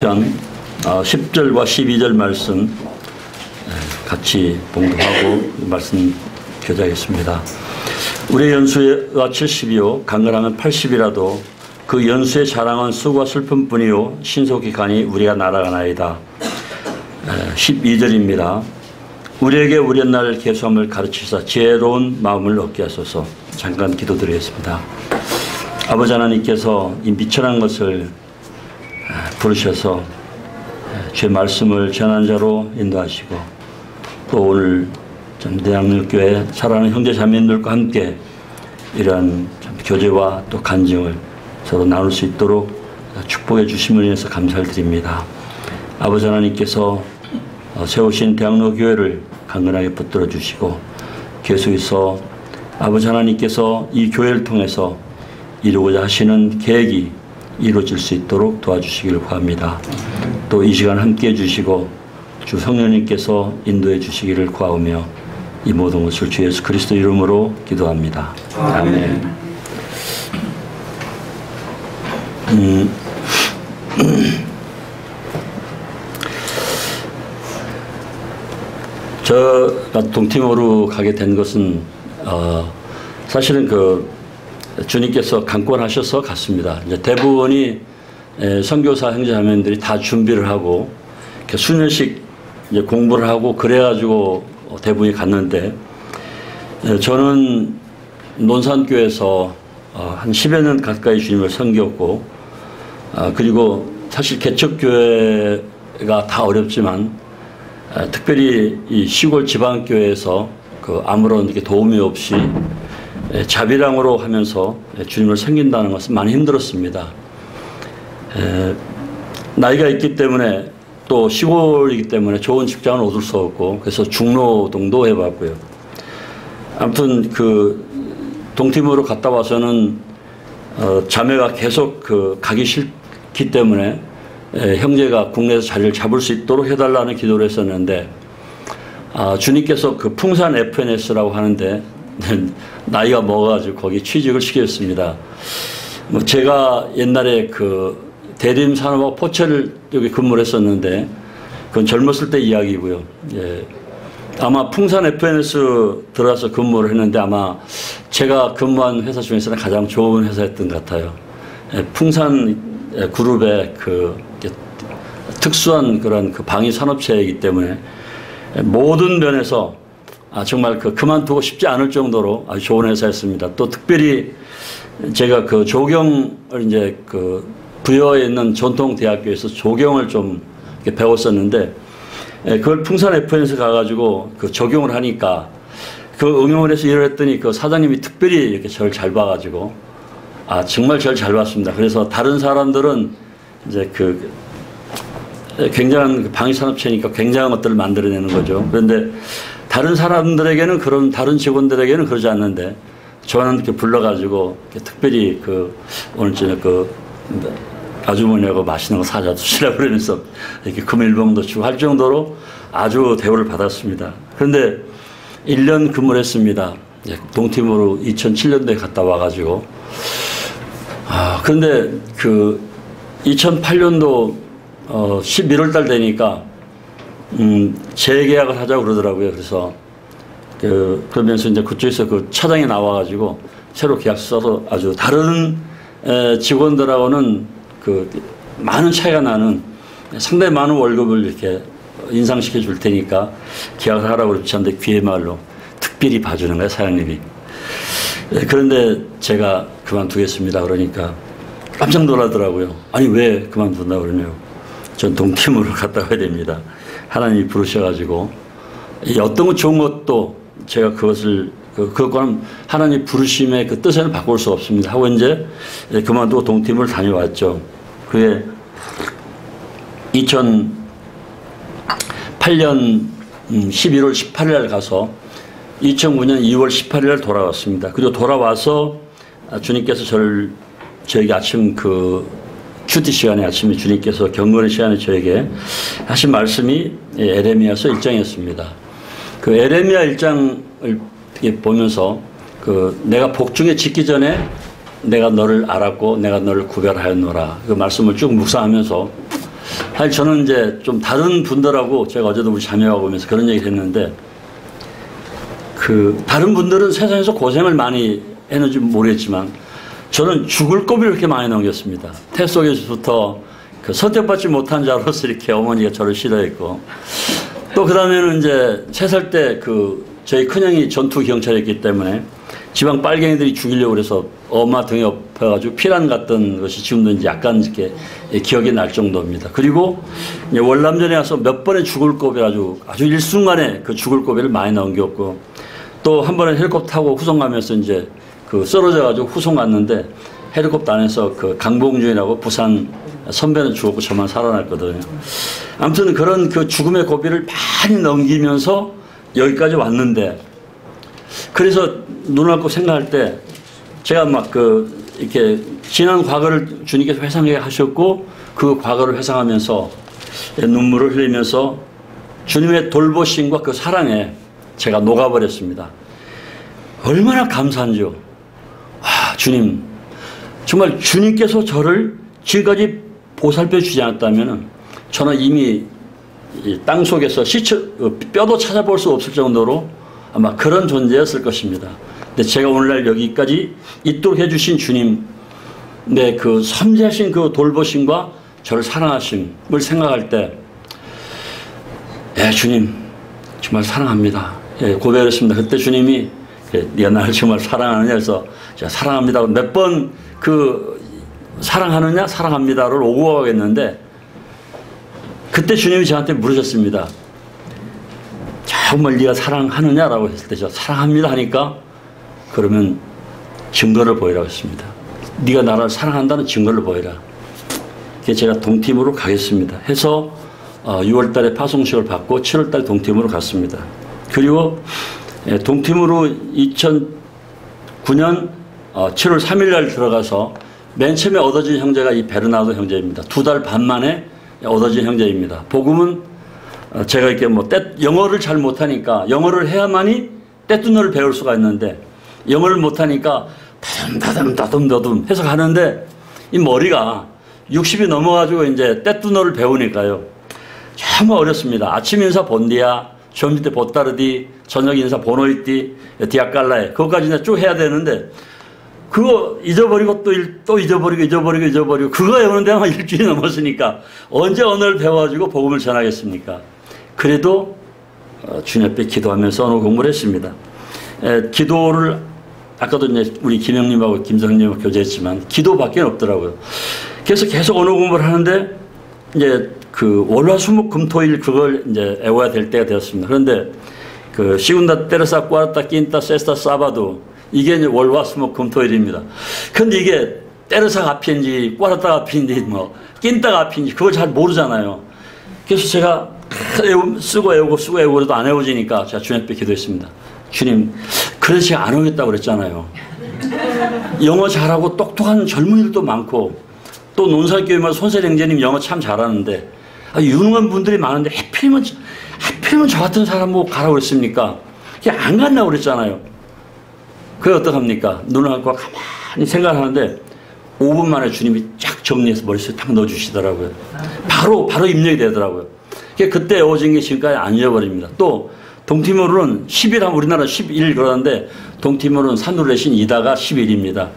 10절과 12절 말씀 같이 봉독하고 말씀 교제하겠습니다. 우리의 연수가 70이요 강건하면 80이라도 그 연수의 자랑은 수고와 슬픔뿐이요 신속히 가니 우리가 날아가나이다. 12절입니다. 우리에게 우리 옛날 계수함을 가르치사 지혜로운 마음을 얻게 하소서. 잠깐 기도드리겠습니다. 아버지 하나님께서 이 미천한 것을 부르셔서 주의 말씀을 전하는 자로 인도하시고 또 오늘 대학로교회 사랑하는 형제 자매님들과 함께 이러한 교제와 또 간증을 서로 나눌 수 있도록 축복해 주심을 위해서 감사를 드립니다. 아버지 하나님께서 세우신 대학로교회를 강건하게 붙들어 주시고 계속해서 아버지 하나님께서 이 교회를 통해서 이루고자 하시는 계획이 이루어질 수 있도록 도와주시기를 구합니다. 또 이 시간 함께 해주시고 주 성령님께서 인도해 주시기를 구하오며 이 모든 것을 주 예수 그리스도 이름으로 기도합니다. 아멘. 제가 동티모르 가게 된 것은 사실은 주님께서 강권하셔서 갔습니다. 이제 대부분이 선교사 형제자매들이 다 준비를 하고 수년씩 이제 공부를 하고 그래가지고 대부분이 갔는데 저는 논산교에서 한 10여 년 가까이 주님을 섬겼고 그리고 사실 개척교회가 다 어렵지만 특별히 이 시골 지방교회에서 아무런 이렇게 도움이 없이 자비랑으로 하면서 주님을 섬긴다는 것은 많이 힘들었습니다. 나이가 있기 때문에 또 시골이기 때문에 좋은 직장을 얻을 수 없고 그래서 중노동도 해봤고요. 아무튼 동티모르 갔다 와서는 자매가 계속 가기 싫기 때문에 형제가 국내에서 자리를 잡을 수 있도록 해달라는 기도를 했었는데 주님께서 풍산 FNS라고 하는데 나이가 먹어가지고 거기 취직을 시켰습니다. 제가 옛날에 대림산업하고 포철을 여기 근무를 했었는데 그건 젊었을 때 이야기고요. 예. 아마 풍산 FNS 들어가서 근무를 했는데 아마 제가 근무한 회사 중에서는 가장 좋은 회사였던 것 같아요. 예, 풍산 그룹의 특수한 그런 방위 산업체이기 때문에 모든 면에서 정말 그만두고 싶지 않을 정도로 아주 좋은 회사였습니다. 또 특별히 제가 조경을 이제 부여에 있는 전통대학교에서 조경을 좀 배웠었는데 그걸 풍산 FNS 가가지고 적용을 하니까 응용을 해서 일을 했더니 사장님이 특별히 이렇게 저를 잘 봐가지고 정말 저를 잘 봤습니다. 그래서 다른 사람들은 이제 굉장한 방위산업체니까 굉장한 것들을 만들어내는 거죠. 그런데 다른 사람들에게는 다른 직원들에게는 그러지 않는데 저는 이렇게 불러가지고 특별히 오늘 저녁 아주머니하고 맛있는 거 사다 주시라고 그러면서 이렇게 금일봉도 주고 할 정도로 아주 대우를 받았습니다. 그런데 1년 근무를 했습니다. 동티모르 2007년도에 갔다 와가지고 그런데 2008년도 11월 달 되니까 재계약을 하자고 그러더라고요. 그래서 그러면서 이제 그쪽에서 차장이 나와가지고 새로 계약서 써서 아주 다른 직원들하고는 많은 차이가 나는 상당히 많은 월급을 이렇게 인상시켜 줄 테니까 계약을 하라고 그러셨는데 귀의 말로 특별히 봐주는 거예요, 사장님이. 그런데 제가 그만두겠습니다. 그러니까 깜짝 놀라더라고요. 아니, 왜 그만둔다고 그러냐고. 전 동티모르 갔다 와야 됩니다. 하나님이 부르셔가지고 어떤 것 좋은 것도 제가 그것과는 하나님 부르심의 뜻에는 바꿀 수 없습니다. 하고 이제 그만두고 동티모르 다녀왔죠. 그게 2008년 11월 18일 날 가서 2009년 2월 18일 날 돌아왔습니다. 그리고 돌아와서 주님께서 저에게 아침 큐티 시간에 아침에 주님께서 경건의 시간에 저에게 하신 말씀이 에레미야서 1장이었습니다. 에레미야 1장을 보면서 내가 복중에 짓기 전에 내가 너를 알았고 내가 너를 구별하였노라. 그 말씀을 쭉 묵상하면서 사실 저는 이제 좀 다른 분들하고 제가 어제도 우리 자매하고 오면서 그런 얘기를 했는데 다른 분들은 세상에서 고생을 많이 했는지 모르겠지만 저는 죽을 고비를 그렇게 많이 넘겼습니다. 태 속에서부터 선택받지 못한 자로서 이렇게 어머니가 저를 싫어했고 또 그 다음에는 이제 3살 때 저희 큰형이 전투 경찰이었기 때문에 지방 빨갱이들이 죽이려고 그래서 엄마 등에 엎어가지고 피난 갔던 것이 지금도 이제 약간 이렇게 기억이 날 정도입니다. 그리고 이제 월남전에 가서 몇 번의 죽을 고비 아주 일순간에 그 죽을 고비를 많이 넘겼고 또 한 번에 헬리콥터 타고 후송 가면서 이제 쓰러져가지고 후송 갔는데 헬리콥터 안에서 강봉준이라고 부산 선배는 죽었고 저만 살아났거든요. 아무튼 그런 죽음의 고비를 많이 넘기면서 여기까지 왔는데 그래서 눈을 감고 생각할 때 제가 막 이렇게 지난 과거를 주님께서 회상하게 하셨고 그 과거를 회상하면서 눈물을 흘리면서 주님의 돌보심과 그 사랑에 제가 녹아버렸습니다. 얼마나 감사한지요. 와, 주님. 정말 주님께서 저를 지금까지 보살펴 주지 않았다면 저는 이미 땅 속에서 뼈도 찾아볼 수 없을 정도로 아마 그런 존재였을 것입니다. 근데 제가 오늘날 여기까지 있도록 해주신 주님, 내 섬세하신 돌보심과 저를 사랑하심을 생각할 때, 주님, 정말 사랑합니다. 고백을 했습니다. 그때 주님이, 네가 나를 정말 사랑하느냐 해서, 제가 사랑합니다. 몇 번 사랑하느냐, 사랑합니다를 오고 가겠는데, 그때 주님이 저한테 물으셨습니다. 정말 네가 사랑하느냐라고 했을 때, 제가 사랑합니다 하니까, 그러면 증거를 보이라고 했습니다. 네가 나를 사랑한다는 증거를 보이라. 그래서 제가 동팀으로 가겠습니다. 해서 6월 달에 파송식을 받고 7월 달 동팀으로 갔습니다. 그리고 동팀으로 2009년 7월 3일 날 들어가서 맨 처음에 얻어진 형제가 이 베르나도 형제입니다. 2달 반 만에 얻어진 형제입니다. 복음은 제가 이렇게 영어를 잘 못하니까 영어를 해야만이 떼뚜너를 배울 수가 있는데 영어를 못하니까 다듬 해서 가는데 이 머리가 60이 넘어가지고 이제 떼뚜너를 배우니까요. 정말 어렵습니다. 아침 인사 본디야, 점심 때 보따르디, 저녁 인사 보노이띠, 디아깔라에 그것까지 이제 쭉 해야 되는데 그거 잊어버리고 또 잊어버리고 그거 외우는 데만 일주일이 넘었으니까 언제 언어를 배워가지고 복음을 전하겠습니까? 그래도 주님 앞에 기도하면서 언어 공부를 했습니다. 기도를 아까도 이제 우리 김영님하고 김성님하고 교제했지만 기도밖에 없더라고요. 그래서 계속 언어 공부를 하는데 이제 월화수목금토일 그걸 이제 외워야 될 때가 되었습니다. 그런데 시군다 때르사 꾸아르타 낀타 세스타 사바도 이게 이제 월화수목금토일입니다. 그런데 이게 때르사가 앞인지 꾸아르타가 앞인지 낀타가 앞인지 그걸 잘 모르잖아요. 그래서 제가 쓰고 외우고 그래도 안 외워지니까 제가 주님 앞에 기도했습니다. 주님, 그래서 제가 안 오겠다고 그랬잖아요. 영어 잘하고 똑똑한 젊은이들도 많고 또 논살교회마다 손세령제님 영어 참 잘하는데 유능한 분들이 많은데 하필이면 저 같은 사람 보고 가라고 그랬습니까? 그게 안 간다고 그랬잖아요. 그게 어떡합니까? 눈을 감고 가만히 생각하는데 5분 만에 주님이 쫙 정리해서 머릿속에 탁 넣어주시더라고요. 바로 입력이 되더라고요. 그때 외워진 게 지금까지 안 잊어버립니다. 또 동티모르는 10일 하면 우리나라 11 그러는데 동티모르는 산누레신 이다가 11입니다.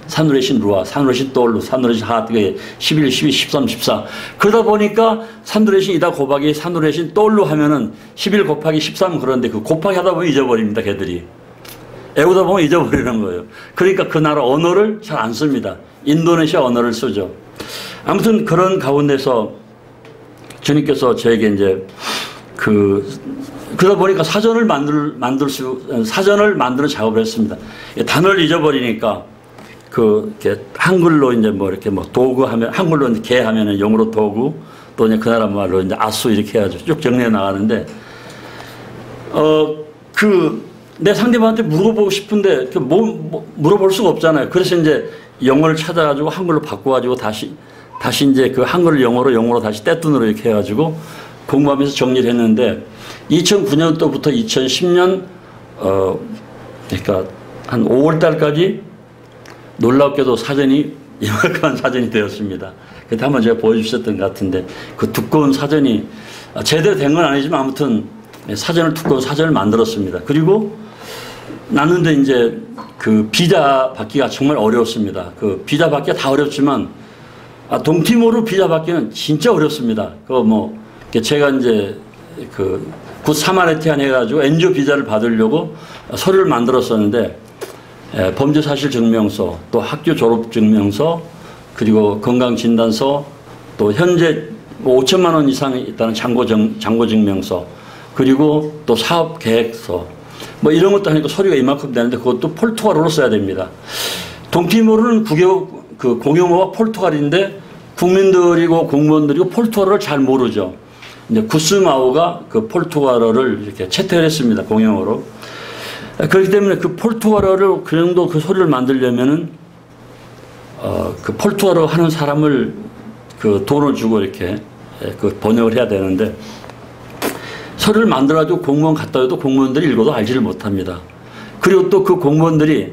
산누레신 루아, 산누레신 또올루, 산누레신 하트가 11, 12, 13, 14 그러다 보니까 산누레신 이다 곱하기 산누레신 또올루 하면은 11 곱하기 13 그런데 그 곱하기 하다 보면 잊어버립니다. 걔들이. 외우다 보면 잊어버리는 거예요. 그러니까 그 나라 언어를 잘 안 씁니다. 인도네시아 언어를 쓰죠. 아무튼 그런 가운데서 주님께서 저에게 이제 그러다 보니까 사전을 만드는 작업을 했습니다. 단어를 잊어버리니까 이렇게 한글로 이제 이렇게 도구 하면, 한글로 개 하면은 영어로 도구, 또 이제 그 나라 말로 이제 아수 이렇게 해가지고 쭉 정리해 나가는데, 내 상대방한테 물어보고 싶은데, 물어볼 수가 없잖아요. 그래서 이제 영어를 찾아가지고 한글로 바꿔가지고 다시 이제 그 한글을 영어로 다시 떼뚱으로 이렇게 해가지고 공부하면서 정리를 했는데 2009년도부터 2010년 그러니까 한 5월 달까지 놀랍게도 사전이 이만큼한 사전이 되었습니다. 그때 한번 제가 보여주셨던 것 같은데 그 두꺼운 사전이 제대로 된 건 아니지만 아무튼 두꺼운 사전을 만들었습니다. 그리고 났는데 이제 그 비자 받기가 정말 어려웠습니다. 그 비자 받기가 다 어렵지만 동티모르 비자 받기는 진짜 어렵습니다. 그거 뭐 제가 이제 그 굿사마리탄 해가지고 엔조 비자를 받으려고 서류를 만들었었는데 범죄 사실 증명서, 또 학교 졸업 증명서, 그리고 건강 진단서, 또 현재 5천만 원 이상이 있다는 장고 증명서, 그리고 또 사업 계획서, 뭐 이런 것도 하니까 서류가 이만큼 되는데 그것도 포르투갈어로 써야 됩니다. 동티모르는 공용어가 포르투갈인데 국민들이고 공무원들이고 포르투갈어를 잘 모르죠. 이제 구스마오가 그 포르투갈어를 이렇게 채택을 했습니다. 공용어로. 그렇기 때문에 그 포르투갈어를 그 정도 그 소리를 만들려면은 그 포르투갈어 하는 사람을 그 돈을 주고 이렇게 그 번역을 해야 되는데 서류를 만들어가지고 공무원 갖다 줘도 공무원들이 읽어도 알지를 못합니다. 그리고 또 그 공무원들이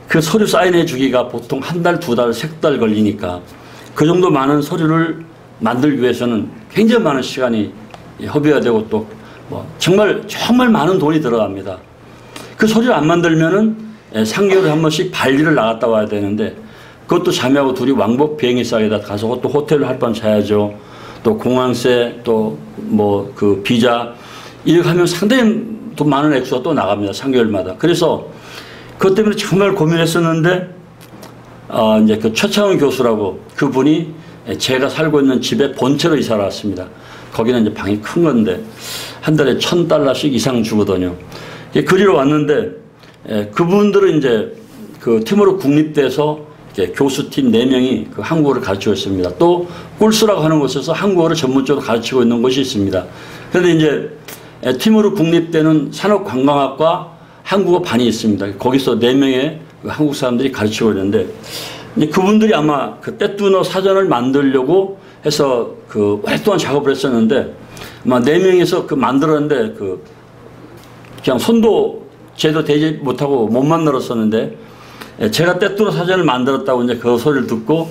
그 서류 사인해 주기가 보통 한 달, 두 달, 세 달 걸리니까 그 정도 많은 서류를 만들기 위해서는 굉장히 많은 시간이 허비가 되고 또 뭐 정말 많은 돈이 들어갑니다. 그 서류를 안 만들면은 3개월에 한 번씩 발리를 나갔다 와야 되는데 그것도 자매하고 둘이 왕복 비행기싸에다 가서 또 호텔로 할 번 자야죠. 또 공항세 또 뭐 그 비자 이렇게 하면 상당히 또 많은 액수가 또 나갑니다. 3개월마다. 그래서 그것 때문에 정말 고민했었는데 이제 그 최창원 교수라고 그분이 제가 살고 있는 집에 본체로 이사를 왔습니다. 거기는 이제 방이 큰 건데 한 달에 $1,000씩 이상 주거든요. 그리로 왔는데 그분들은 이제 그 티모르 국립대에서 교수팀 4명이 그 한국어를 가르치고 있습니다. 또 꿀수라고 하는 곳에서 한국어를 전문적으로 가르치고 있는 곳이 있습니다. 그런데 이제 티모르 국립대는 산업관광학과 한국어 반이 있습니다. 거기서 4명의 한국 사람들이 가르치고 있는데 그분들이 아마 그 떼뚜너 사전을 만들려고 해서 그 오랫동안 작업을 했었는데 아마 4명이서 그 만들었는데 그 그냥 손도 제대로 대지 못하고 못 만들었었는데 제가 떼뚜너 사전을 만들었다고 이제 그 소리를 듣고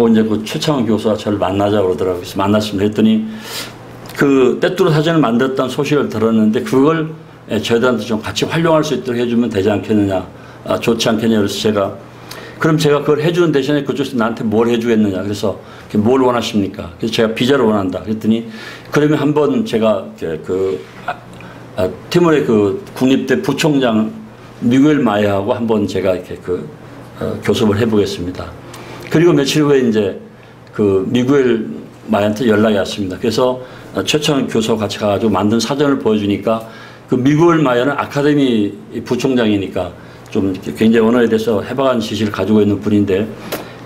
이제 그 최창원 교수가 저를 만나자고 그러더라고요. 그래서 만났습니다. 했더니 그 떼뚜너 사전을 만들었다는 소식을 들었는데 그걸 저희들한테 좀 같이 활용할 수 있도록 해주면 되지 않겠느냐, 좋지 않겠냐. 그래서 그럼 제가 그걸 해주는 대신에 그쪽에서 나한테 뭘 해주겠느냐. 그래서 뭘 원하십니까? 그래서 제가 비자를 원한다. 그랬더니 그러면 한번 제가 티모르의 그 국립대 부총장 미구엘 마야하고 한번 제가 이렇게 교섭을 해보겠습니다. 그리고 며칠 후에 이제 그 미구엘 마야한테 연락이 왔습니다. 그래서 최창원 교수와 같이 가가지고 만든 사전을 보여주니까 그 미구엘 마야는 아카데미 부총장이니까 좀 굉장히 언어에 대해서 해박한 지식을 가지고 있는 분인데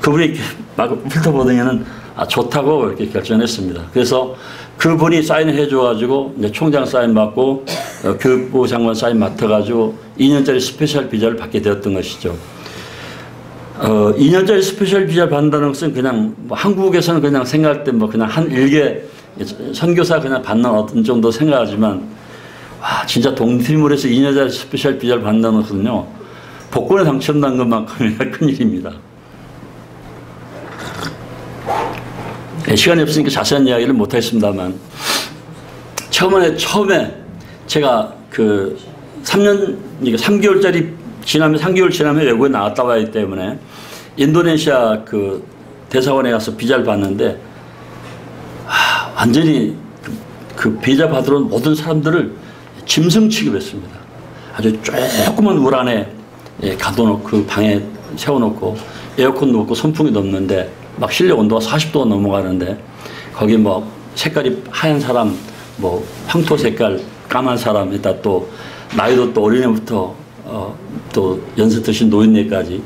그분이 막 훑어보더니는 좋다고 이렇게 결정했습니다. 그래서 그분이 사인을 해줘가지고 이제 총장 사인 받고 교육부 장관 사인 맡아가지고 2년짜리 스페셜 비자를 받게 되었던 것이죠. 2년짜리 스페셜 비자를 받는다는 것은 그냥 뭐 한국에서는 그냥 생각할 때 뭐 그냥 한 일개 선교사 그냥 받는 어떤 정도 생각하지만 와 진짜 동티모르에서 2년짜리 스페셜 비자를 받는다는 것은요 복권에 당첨된 것만큼이나 큰일입니다. 시간이 없으니까 자세한 이야기를 못하겠습니다만 처음에 제가 그 3개월짜리 지나면 3개월 지나면 외국에 나갔다 와야 때문에 인도네시아 그 대사관에 가서 비자를 받는데 완전히 그 비자 받으러 온 모든 사람들을 짐승 취급했습니다. 아주 조그만 울 안에 가둬놓고 그 방에 세워놓고 에어컨도 없고 선풍기도 없는데 막 실내 온도가 40도가 넘어가는데 거기 뭐 색깔이 하얀 사람 뭐 황토 색깔 까만 사람에다 또 나이도 또 어린애부터 또 연세 드신 노인네까지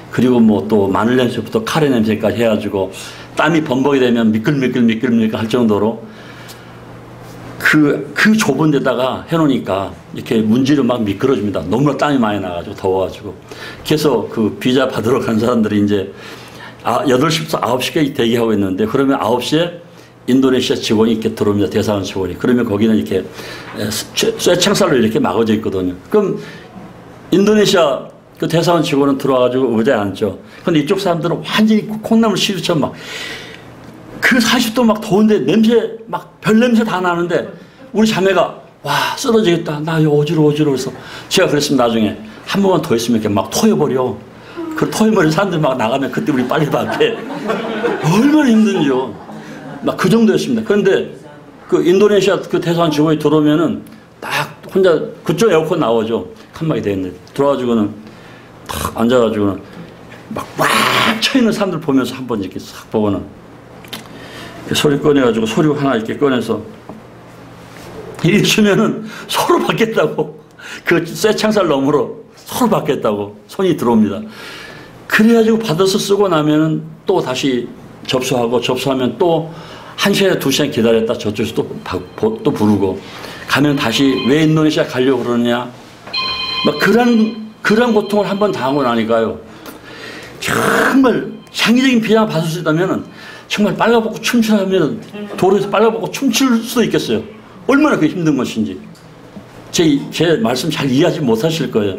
그리고 뭐 또 마늘 냄새부터 카레 냄새까지 해가지고 땀이 범벅이 되면 미끌미끌 할 정도로 그 좁은 데다가 해놓으니까 이렇게 문지르 막 미끄러집니다. 너무나 땀이 많이 나가지고 더워가지고 그래서 그 비자 받으러 간 사람들이 이제 8시부터 9시까지 대기하고 있는데 그러면 9시에 인도네시아 직원이 이렇게 들어옵니다. 대사관 직원이. 그러면 거기는 이렇게 쇠창살로 이렇게 막아져 있거든요. 그럼 인도네시아 그 대사관 직원은 들어와가지고 의자에 앉죠. 근데 이쪽 사람들은 완전히 콩나물 시루처럼 막 그 40도 막 더운데 냄새 막 별 냄새 다 나는데 우리 자매가 와 쓰러지겠다 나 어지러워 해서 제가 그랬습니다. 나중에 한 번만 더 있으면 이렇게 막 토해버려. 그 토해버린 사람들 막 나가면 그때 우리 빨리 밖에 얼마나 힘든지요. 막 그 정도였습니다. 그런데 그 인도네시아 그 대사관 직원이 들어오면은 딱 혼자 그쪽 에어컨 나오죠. 칸막이 돼 있는데 들어와가지고는 탁 앉아가지고는 막 쳐있는 사람들 보면서 한 번 이렇게 싹 보고는 소리 꺼내가지고 소리 하나 이렇게 꺼내서 이리 주면은 서로 받겠다고 그 쇠창살 너머로 서로 받겠다고 손이 들어옵니다. 그래가지고 받아서 쓰고 나면은 또 다시 접수하면 또 1시간, 2시간 기다렸다 저쪽에서 또 부르고 가면 다시 왜 인도네시아 가려고 그러느냐 막 그런 고통을 한번 당하고 나니까요. 정말 창의적인 비난을 받을 수 있다면 정말 빨가벗고 춤추면 도로에서 빨가벗고 춤출 수도 있겠어요. 얼마나 그 힘든 것인지. 제 말씀 잘 이해하지 못하실 거예요.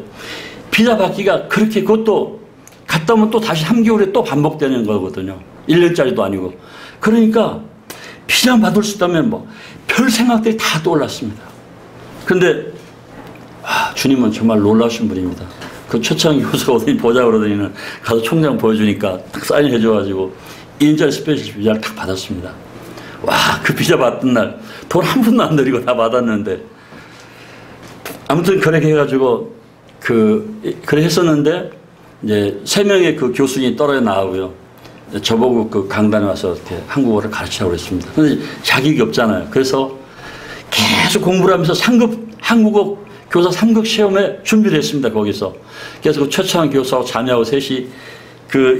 비자 받기가 그렇게 그것도 갔다 오면 또 다시 3개월에 또 반복되는 거거든요. 1년짜리도 아니고. 그러니까 비자만 받을 수 있다면 뭐 별 생각들이 다 떠올랐습니다. 그런데 주님은 정말 놀라우신 분입니다. 그 최창 교수가 어디 보자 그러더니는 가서 총장 보여주니까 딱 사인해 줘가지고 2인짜리 스페셜 비자를 딱 받았습니다. 와, 그 비자 받던 날 돈 한 푼도 안 들이고 다 받았는데 아무튼 그렇게 해가지고 그래 했었는데 이제 3명의 그 교수님이 떨어져 나오고요. 저보고 그 강단에 와서 이렇게 한국어를 가르치라고 했습니다. 근데 자격이 없잖아요. 그래서 계속 공부를 하면서 한국어 교사 3급 시험에 준비를 했습니다. 거기서. 그래서 그 최창원 교수하고 자매하고 셋이 그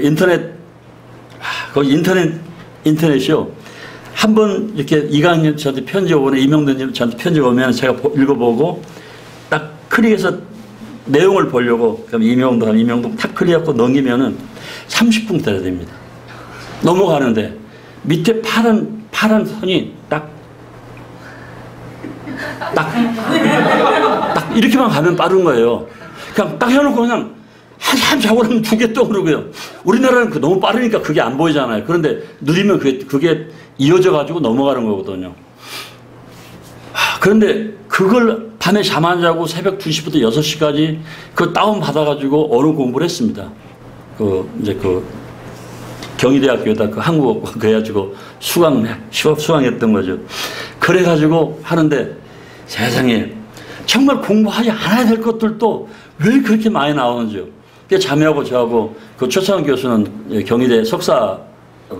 인터넷이요. 한번 이렇게 이강현 저한테 편지 오거나 이명도님 저한테 편지 오면 제가 읽어보고 딱 클릭해서 내용을 보려고 그럼 이명도 탁 클릭하고 넘기면은 30분 기다려야 됩니다. 넘어가는데 밑에 파란 선이 딱 이렇게만 가면 빠른 거예요. 그냥 딱 해놓고 그냥 한참 자고 나면 2개 떠오르고요. 우리나라는 너무 빠르니까 그게 안 보이잖아요. 그런데 느리면 그게 이어져 가지고 넘어가는 거거든요. 그런데 그걸 밤에 잠 안 자고 새벽 2시부터 6시까지 그 다운 받아가지고 언어 공부를 했습니다. 경희대학교에다 그 한국어 그래가지고 수강했던 거죠. 그래가지고 하는데 세상에 정말 공부하지 않아야 될 것들도 왜 그렇게 많이 나오는지요. 자매하고 저하고 그 최창원 교수는 경희대 석사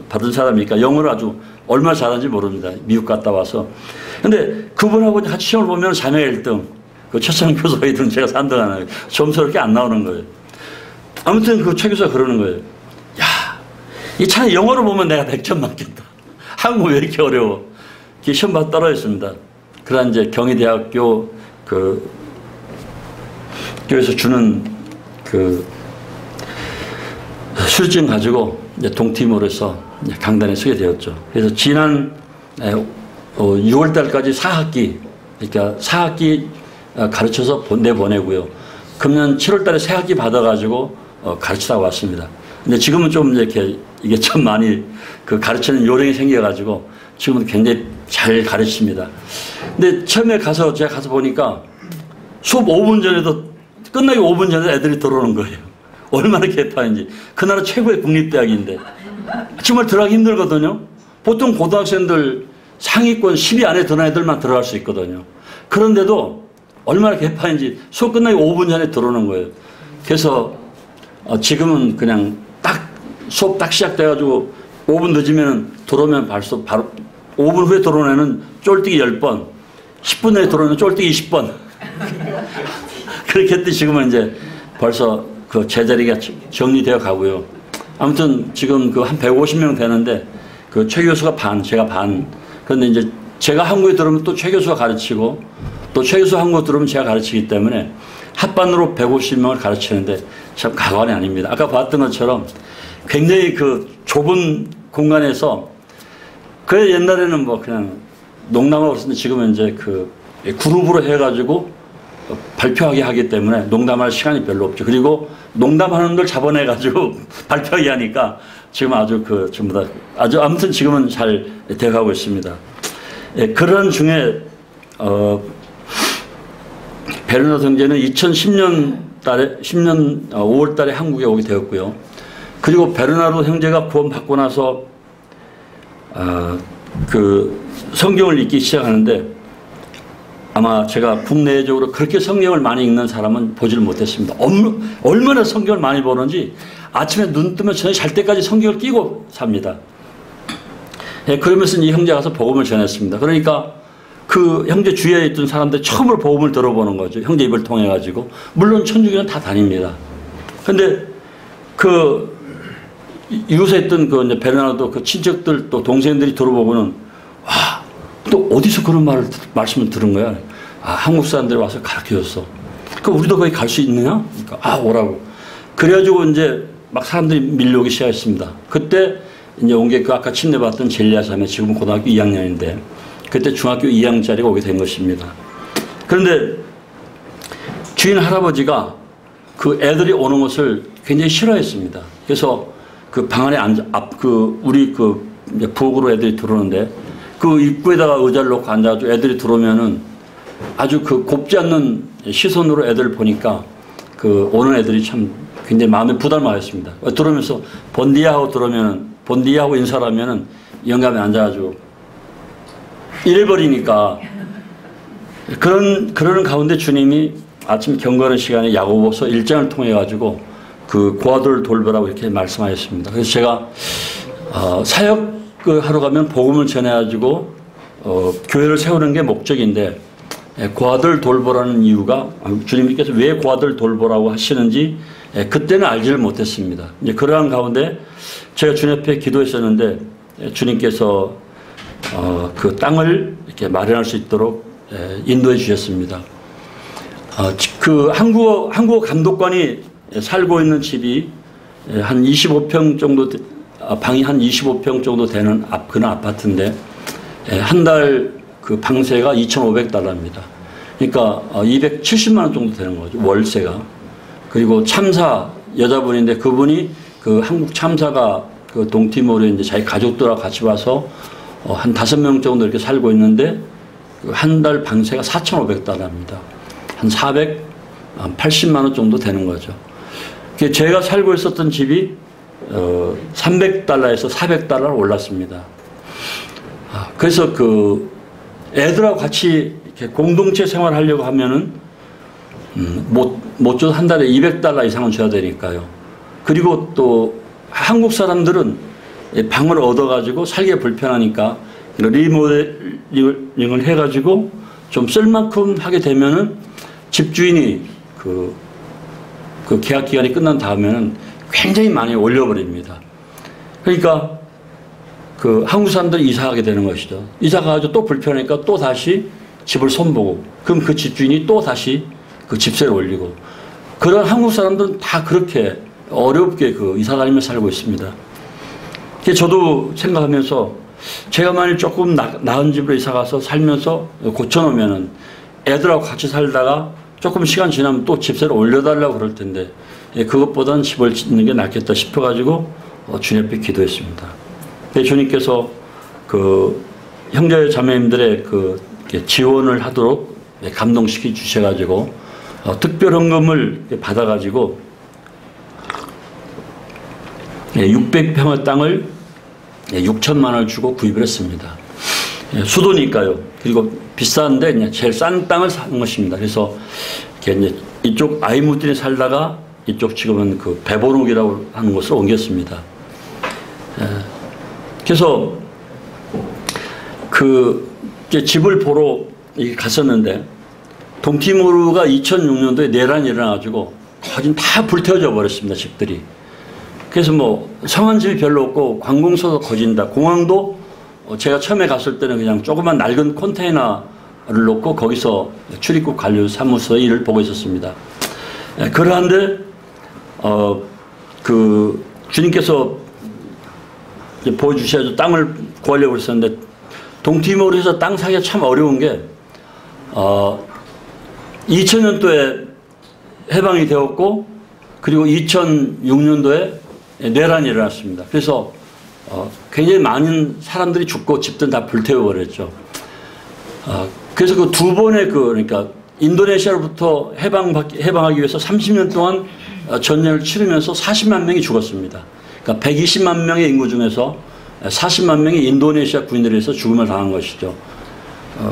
받은 사람이니까 영어를 아주 얼마나 잘하는지 모릅니다. 미국 갔다 와서. 근데 그분하고 같이 시험을 보면 자매가 1등, 그 최창원 교수가 2등, 제가 3등 하나요. 점수가 이렇게 안 나오는 거예요. 아무튼 그 최 교수가 그러는 거예요. 야, 이 차라리 영어로 보면 내가 100점 맞겠다. 한국어 왜 이렇게 어려워. 시험 봐서 떨어졌습니다. 그러나 이제 경희대학교 교에서 주는 수료증 가지고 이제 동팀으로 해서 이제 강단에 서게 되었죠. 그래서 지난 6월 달까지 4학기, 그러니까 4학기 가르쳐서 내보내고요. 금년 7월 달에 새 학기 받아가지고 가르치다 왔습니다. 근데 지금은 좀 이렇게 이게 참 많이 가르치는 요령이 생겨가지고 지금은 굉장히 잘 가르칩니다. 근데 처음에 제가 가서 보니까 수업 5분 전에도 끝나기 5분 전에 애들이 들어오는 거예요. 얼마나 개판인지. 그 나라 최고의 국립대학인데 정말 들어가기 힘들거든요. 보통 고등학생들 상위권 10위 안에 드는 애들만 들어갈 수 있거든요. 그런데도 얼마나 개판인지 수업 끝나기 5분 전에 들어오는 거예요. 그래서 지금은 그냥 수업 딱 시작돼가지고 5분 늦으면 들어오면 바로 5분 후에 들어오는 애는 쫄뛰기 10번, 10분 내에 들어오면 쫄뛰기 20번. 그렇게 했더니 지금은 이제 벌써 그 제자리가 정리되어 가고요. 아무튼 지금 한 150명 되는데 그 최 교수가 반, 제가 반. 그런데 이제 제가 한국에 들어오면 또 최 교수가 가르치고 또 최 교수 한국에 들어오면 제가 가르치기 때문에 합반으로 150명을 가르치는데 참 가관이 아닙니다. 아까 봤던 것처럼 굉장히 좁은 공간에서 옛날에는 뭐 그냥 농담하고 그랬는데 지금은 이제 그룹으로 해가지고 발표하게 하기 때문에 농담할 시간이 별로 없죠. 그리고 농담하는 걸 잡아내가지고 발표하게 하니까 지금 아주 전부 다 아주 아무튼 지금은 잘 돼가고 있습니다. 예, 그런 중에 베르나르도 형제는 2010년 5월 달에 한국에 오게 되었고요. 그리고 베르나르도 형제가 구원받고 나서 성경을 읽기 시작하는데 아마 제가 국내적으로 그렇게 성경을 많이 읽는 사람은 보지를 못했습니다. 얼마나 성경을 많이 보는지 아침에 눈 뜨면 저녁 잘 때까지 성경을 끼고 삽니다. 예, 그러면서 이 형제 가서 복음을 전했습니다. 그러니까 그 형제 주위에 있던 사람들 처음으로 복음을 들어보는 거죠. 형제 입을 통해 가지고. 물론 천주교는 다 다닙니다. 근데 이곳에 있던 베르나르도 그 친척들 또 동생들이 들어보고는 와, 또 어디서 그런 말씀을 들은 거야? 아, 한국 사람들이 와서 가르쳐줬어. 그럼 우리도 거기 갈 수 있느냐? 그러니까 아, 오라고. 그래가지고 이제 막 사람들이 밀려오기 시작했습니다. 그때 이제 온 게 아까 침례받던 젤리아 자매, 지금 고등학교 2학년인데 그때 중학교 2학년짜리가 오게 된 것입니다. 그런데 주인 할아버지가 그 애들이 오는 것을 굉장히 싫어했습니다. 그래서 그 방 안에 우리 부엌으로 애들이 들어오는데 그 입구에다가 의자를 놓고 앉아가지고 애들이 들어오면은 아주 곱지 않는 시선으로 애들을 보니까 오는 애들이 참 굉장히 마음에 부담을 하였습니다. 들어오면서 본디야 하고 본디야 하고 인사를 하면은 영감에 앉아가지고 이래버리니까 그러는 가운데 주님이 아침 경건의 시간에 야고보서 1장을 통해 가지고 고아들을 돌보라고 이렇게 말씀하셨습니다. 그래서 제가 사역을 하러 가면 복음을 전해가지고 교회를 세우는 게 목적인데 고아들 돌보라는 이유가 주님께서 왜 고아들 돌보라고 하시는지 그때는 알지를 못했습니다. 이제 그러한 가운데 제가 주님 앞에 기도했었는데 주님께서 그 땅을 이렇게 마련할 수 있도록 인도해 주셨습니다. 한국어 감독관이 살고 있는 집이 한 25평 정도, 방이 한 25평 정도 되는 그런 아파트인데, 한 달 방세가 2,500달러입니다. 그러니까 270만 원 정도 되는 거죠, 월세가. 그리고 참사, 여자분인데 그분이 한국 참사가 동티모르에 이제 자기 가족들하고 같이 와서 한 5명 정도 이렇게 살고 있는데, 한 달 방세가 4,500달러입니다. 한 480만 원 정도 되는 거죠. 제가 살고 있었던 집이 300달러에서 400달러로 올랐습니다. 그래서 애들하고 같이 이렇게 공동체 생활하려고 하면은 못 줘도 한 달에 200달러 이상은 줘야 되니까요. 그리고 또 한국 사람들은 방을 얻어가지고 살기 불편하니까 리모델링을 해가지고 좀 쓸만큼 하게 되면은 집주인이 계약 기간이 끝난 다음에는 굉장히 많이 올려버립니다. 그러니까 한국 사람들이 이사하게 되는 것이죠. 이사 가가지고 또 불편하니까 또 다시 집을 손보고, 그럼 그 집주인이 또 다시 집세를 올리고, 그런 한국 사람들은 다 그렇게 어렵게 이사 다니며 살고 있습니다. 저도 생각하면서 제가 만일 조금 나은 집으로 이사 가서 살면서 고쳐놓으면은 애들하고 같이 살다가 조금 시간 지나면 또 집세를 올려달라고 그럴 텐데, 그것보다는 집을 짓는 게 낫겠다 싶어가지고 주님 앞에 기도했습니다. 주님께서 형제 자매님들의 지원을 하도록 감동시켜 주셔가지고 특별 헌금을 받아가지고 600평의 땅을 6천만 원을 주고 구입을 했습니다. 수도니까요. 그리고 비싼데 그냥 제일 싼 땅을 산 것입니다. 그래서 이제 이쪽 아이무딘에 살다가 이쪽 지금은 베보룩이라고 하는 곳으로 옮겼습니다. 그래서 집을 보러 갔었는데 동티모르가 2006년도에 내란이 일어나가지고 거진 다 불태워져 버렸습니다. 집들이. 그래서 성한 집이 별로 없고 관공서도 거진다. 공항도 제가 처음에 갔을 때는 그냥 조그만 낡은 컨테이너를 놓고 거기서 출입국 관료 사무소 일을 보고 있었습니다. 그러한데 주님께서 보여주셔서 땅을 구하려고 했었는데 동티모르에서 땅 사기가 참 어려운 게 2000년도에 해방이 되었고, 그리고 2006년도에 내란이 일어났습니다. 그래서 굉장히 많은 사람들이 죽고 집들 다 불태워버렸죠. 그래서 그 두 번의 그러니까 인도네시아로부터 해방하기 위해서 30년 동안 전쟁을 치르면서 40만 명이 죽었습니다. 그러니까 120만 명의 인구 중에서 40만 명이 인도네시아 군인들에 의해서 죽음을 당한 것이죠.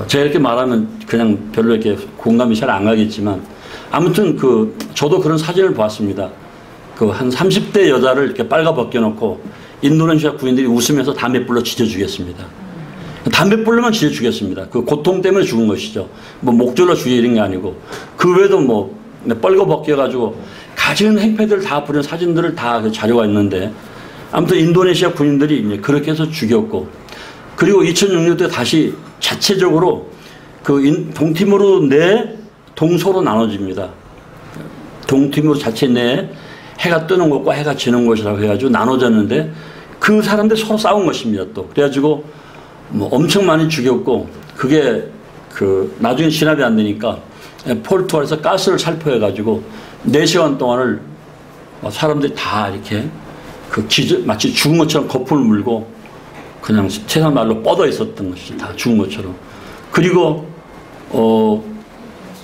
제가 이렇게 말하면 그냥 별로 이렇게 공감이 잘 안 가겠지만 아무튼 저도 그런 사진을 보았습니다. 한 30대 여자를 이렇게 빨가 벗겨놓고 인도네시아 군인들이 웃으면서 담뱃불로 지져 죽였습니다. 담뱃불로만 지져 죽였습니다. 그 고통 때문에 죽은 것이죠. 뭐 목졸라 죽이는 게 아니고 그 외에도 뭐 빨가 벗겨가지고 가진 행패들을 다 부린 사진들을 다 자료가 있는데 아무튼 인도네시아 군인들이 이제 그렇게 해서 죽였고 그리고 2006년도에 다시 자체적으로 동티모르 내 동서로 나눠집니다. 동티모르 자체 내에 해가 뜨는 곳과 해가 지는 곳이라고 해가지고 나눠졌는데 그 사람들 서로 싸운 것입니다. 또 그래가지고 뭐 엄청 많이 죽였고 그게 나중에 진압이 안 되니까 포르투갈에서 가스를 살포해가지고 4시간 동안을 사람들이 다 이렇게 마치 죽은 것처럼 거품을 물고 그냥 세상 말로 뻗어 있었던 것이죠. 다 죽은 것처럼. 그리고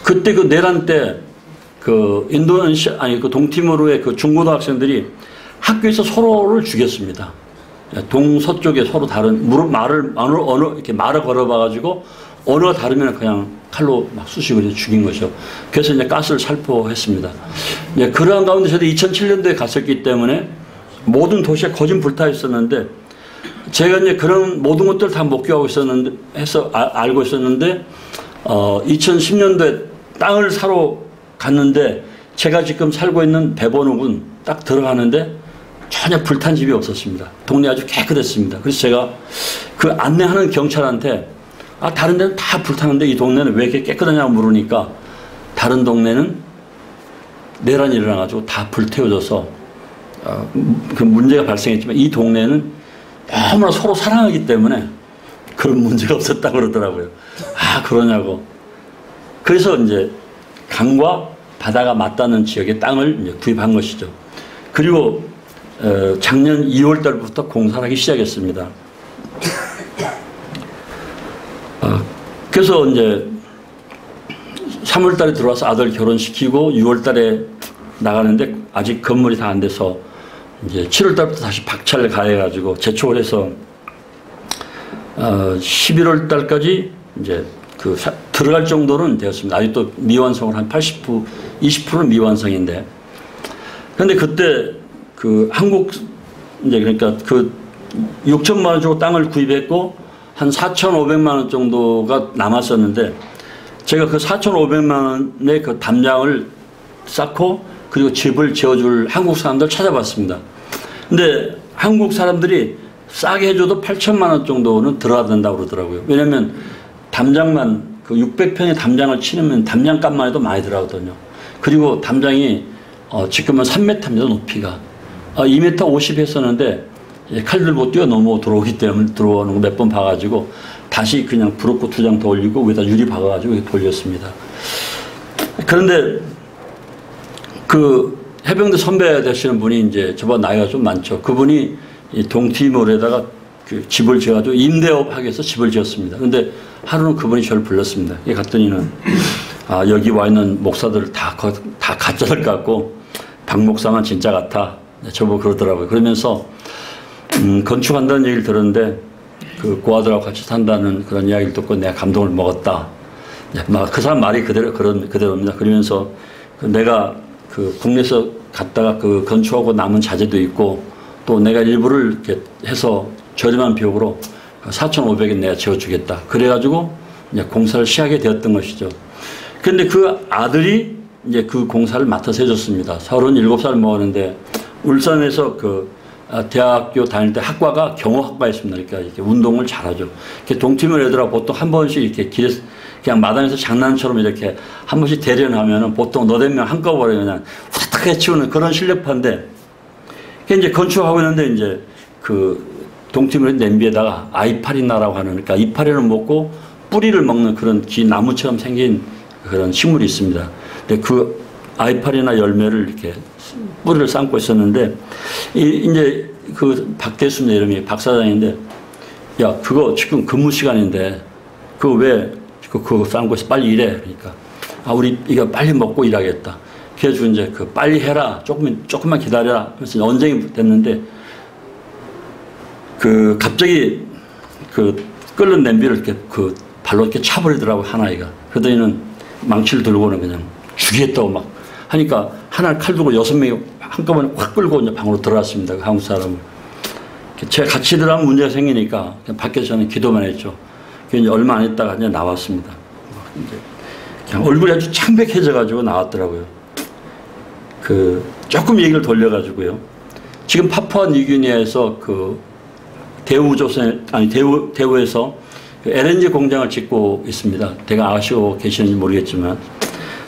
그때 내란 때 인도네시아 동티모르의 중고등학생들이 학교에서 서로를 죽였습니다. 동서쪽에 서로 다른 이렇게 말을 걸어봐가지고 언어가 다르면 그냥 칼로 막 쑤시고 죽인 거죠. 그래서 이제 가스를 살포했습니다. 그러한 가운데 저도 2007년도에 갔었기 때문에 모든 도시에 거진 불타 있었는데 제가 이제 그런 모든 것들을 다 목격하고 알고 있었는데 2010년도에 땅을 사러 갔는데 제가 지금 살고 있는 배번옥은 딱 들어가는데 전혀 불탄 집이 없었습니다. 동네 아주 깨끗했습니다. 그래서 제가 그 안내하는 경찰한테 다른 데는 다 불타는데 이 동네는 왜 이렇게 깨끗하냐고 물으니까 다른 동네는 내란이 일어나가지고 다 불태워져서 그 문제가 발생했지만 이 동네는 너무나 서로 사랑하기 때문에 그런 문제가 없었다고 그러더라고요. 그러냐고. 그래서 이제 강과 바다가 맞닿는 지역의 땅을 이제 구입한 것이죠. 그리고 작년 2월 달부터 공사를 하기 시작했습니다. 그래서 이제 3월 달에 들어와서 아들 결혼시키고 6월 달에 나가는데 아직 건물이 다 안 돼서 이제 7월 달부터 다시 박차를 가해가지고 재촉을 해서 11월 달까지 이제 들어갈 정도는 되었습니다. 아직도 미완성을 한 20%는 미완성인데. 그런데 그때 한국 이제 그러니까 6천만 원 주고 땅을 구입했고 한 4,500만 원 정도가 남았었는데 제가 4,500만 원의 담장을 쌓고 그리고 집을 지어줄 한국 사람들 찾아봤습니다. 근데 한국 사람들이 싸게 해줘도 8천만 원 정도는 들어야 된다고 그러더라고요. 왜냐면 담장만 600평의 담장을 치면 담장값만 해도 많이 들어가거든요. 그리고 담장이 지금은 3m입니다. 높이가. 2m 50 했었는데 칼 들고 뛰어넘어 들어오기 때문에 들어오는 거 몇 번 봐가지고 다시 그냥 브로커 2장 더 올리고 위에다 유리 박아가지고 돌렸습니다. 그런데 해병대 선배 되시는 분이 이제 저보다 나이가 좀 많죠. 그분이 이 동티모르에다가 집을 지어가지고 임대업 하기 위해서 집을 지었습니다. 근데 하루는 그분이 저를 불렀습니다. 갔더니는 여기 와 있는 목사들 다 가짜들 같고 박 목사만 진짜 같아. 저보고 그러더라고요. 그러면서 건축한다는 얘기를 들었는데 그 아들하고 같이 산다는 그런 이야기를 듣고 내가 감동을 먹었다. 그 사람 말이 그대로입니다. 그러면서 내가 국내에서 갔다가 건축하고 남은 자재도 있고 또 내가 일부를 이렇게 해서 저렴한 비용으로 4,500엔 내가 지어주겠다. 그래가지고 이제 공사를 시작하게 되었던 것이죠. 그런데 그 아들이 이제 그 공사를 맡아서 해줬습니다. 37살 먹었는데 울산에서 대학교 다닐 때 학과가 경호학과였습니다. 그러니까 이렇게 운동을 잘하죠. 이렇게 동티모르 애들하고 보통 한 번씩 이렇게 길에서 그냥 마당에서 장난처럼 이렇게 한 번씩 대련하면은 보통 너댓 명 한꺼번에 그냥 후다닥 해치우는 그런 실력파인데 이제 건축하고 있는데 이제 동티모르 냄비에다가 아이파리나라고 하는 그러니까 이파리를 먹고 뿌리를 먹는 그런 긴 나무처럼 생긴 그런 식물이 있습니다. 근데 아이파리나 열매를 이렇게 뿌리를 삶고 있었는데 이제 그 박대순 이름이 박사장인데 야 그거 지금 근무 시간인데 그거 왜 그거 삶고 있어 빨리 일해 그러니까 아 우리 이거 빨리 먹고 일하겠다. 그래가지고 이제 그 빨리 해라 조금만 기다려라. 그래서 언쟁이 됐는데 그 갑자기 그 끓는 냄비를 이렇게 그 발로 이렇게 차버리더라고 한 아이가. 그러더니는 망치를 들고는 그냥 죽이겠다고 막 하니까 하나 칼 들고 6명이 한꺼번에 확 끌고 이제 방으로 들어왔습니다. 그 한국 사람을. 제가 같이 들어가면 문제가 생기니까 그냥 밖에서 저는 기도만 했죠. 이제 얼마 안 있다가 이제 나왔습니다. 이제 그냥 얼굴이 아주 창백해져가지고 나왔더라고요. 그 조금 얘기를 돌려가지고요. 지금 파푸아 뉴기니아에서 그 대우에서 그 LNG 공장을 짓고 있습니다. 대가 아시고 계시는지 모르겠지만.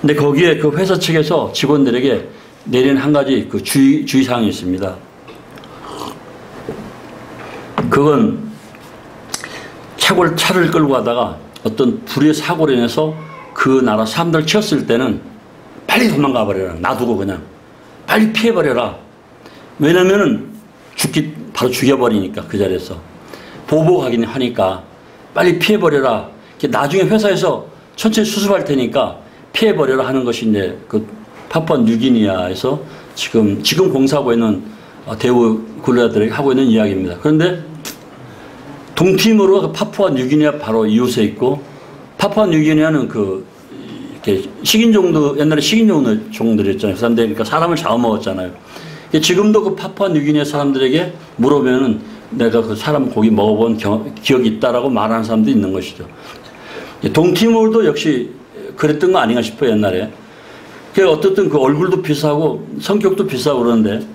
근데 거기에 그 회사 측에서 직원들에게 내린 한 가지 그 주의사항이 있습니다. 그건 차를 끌고 가다가 어떤 불의 사고로 인해서 그 나라 사람들 치웠을 때는 빨리 도망가 버려라. 놔두고 그냥. 빨리 피해버려라. 왜냐면은 바로 죽여버리니까 그 자리에서. 보복하긴 하니까 빨리 피해버려라. 나중에 회사에서 천천히 수습할 테니까 피해버려라 하는 것이 이제 그 파푸아 뉴기니아에서 지금 공사하고 있는 대우 근로자들에게 하고 있는 이야기입니다. 그런데 동티모르가 파푸아 뉴기니아 바로 이웃에 있고 파푸아 뉴기니아는 이렇게 식인종도 옛날에 식인종들이었잖아요. 그 사람들 그러니까 사람을 잡아먹었잖아요. 지금도 그 파푸아 뉴기니아 사람들에게 물어보면은 내가 그 사람 고기 먹어본 기억이 있다라고 말하는 사람도 있는 것이죠. 동티모르도 역시 그랬던 거 아닌가 싶어요, 옛날에. 어떻든 그 얼굴도 비싸고 성격도 비싸고 그러는데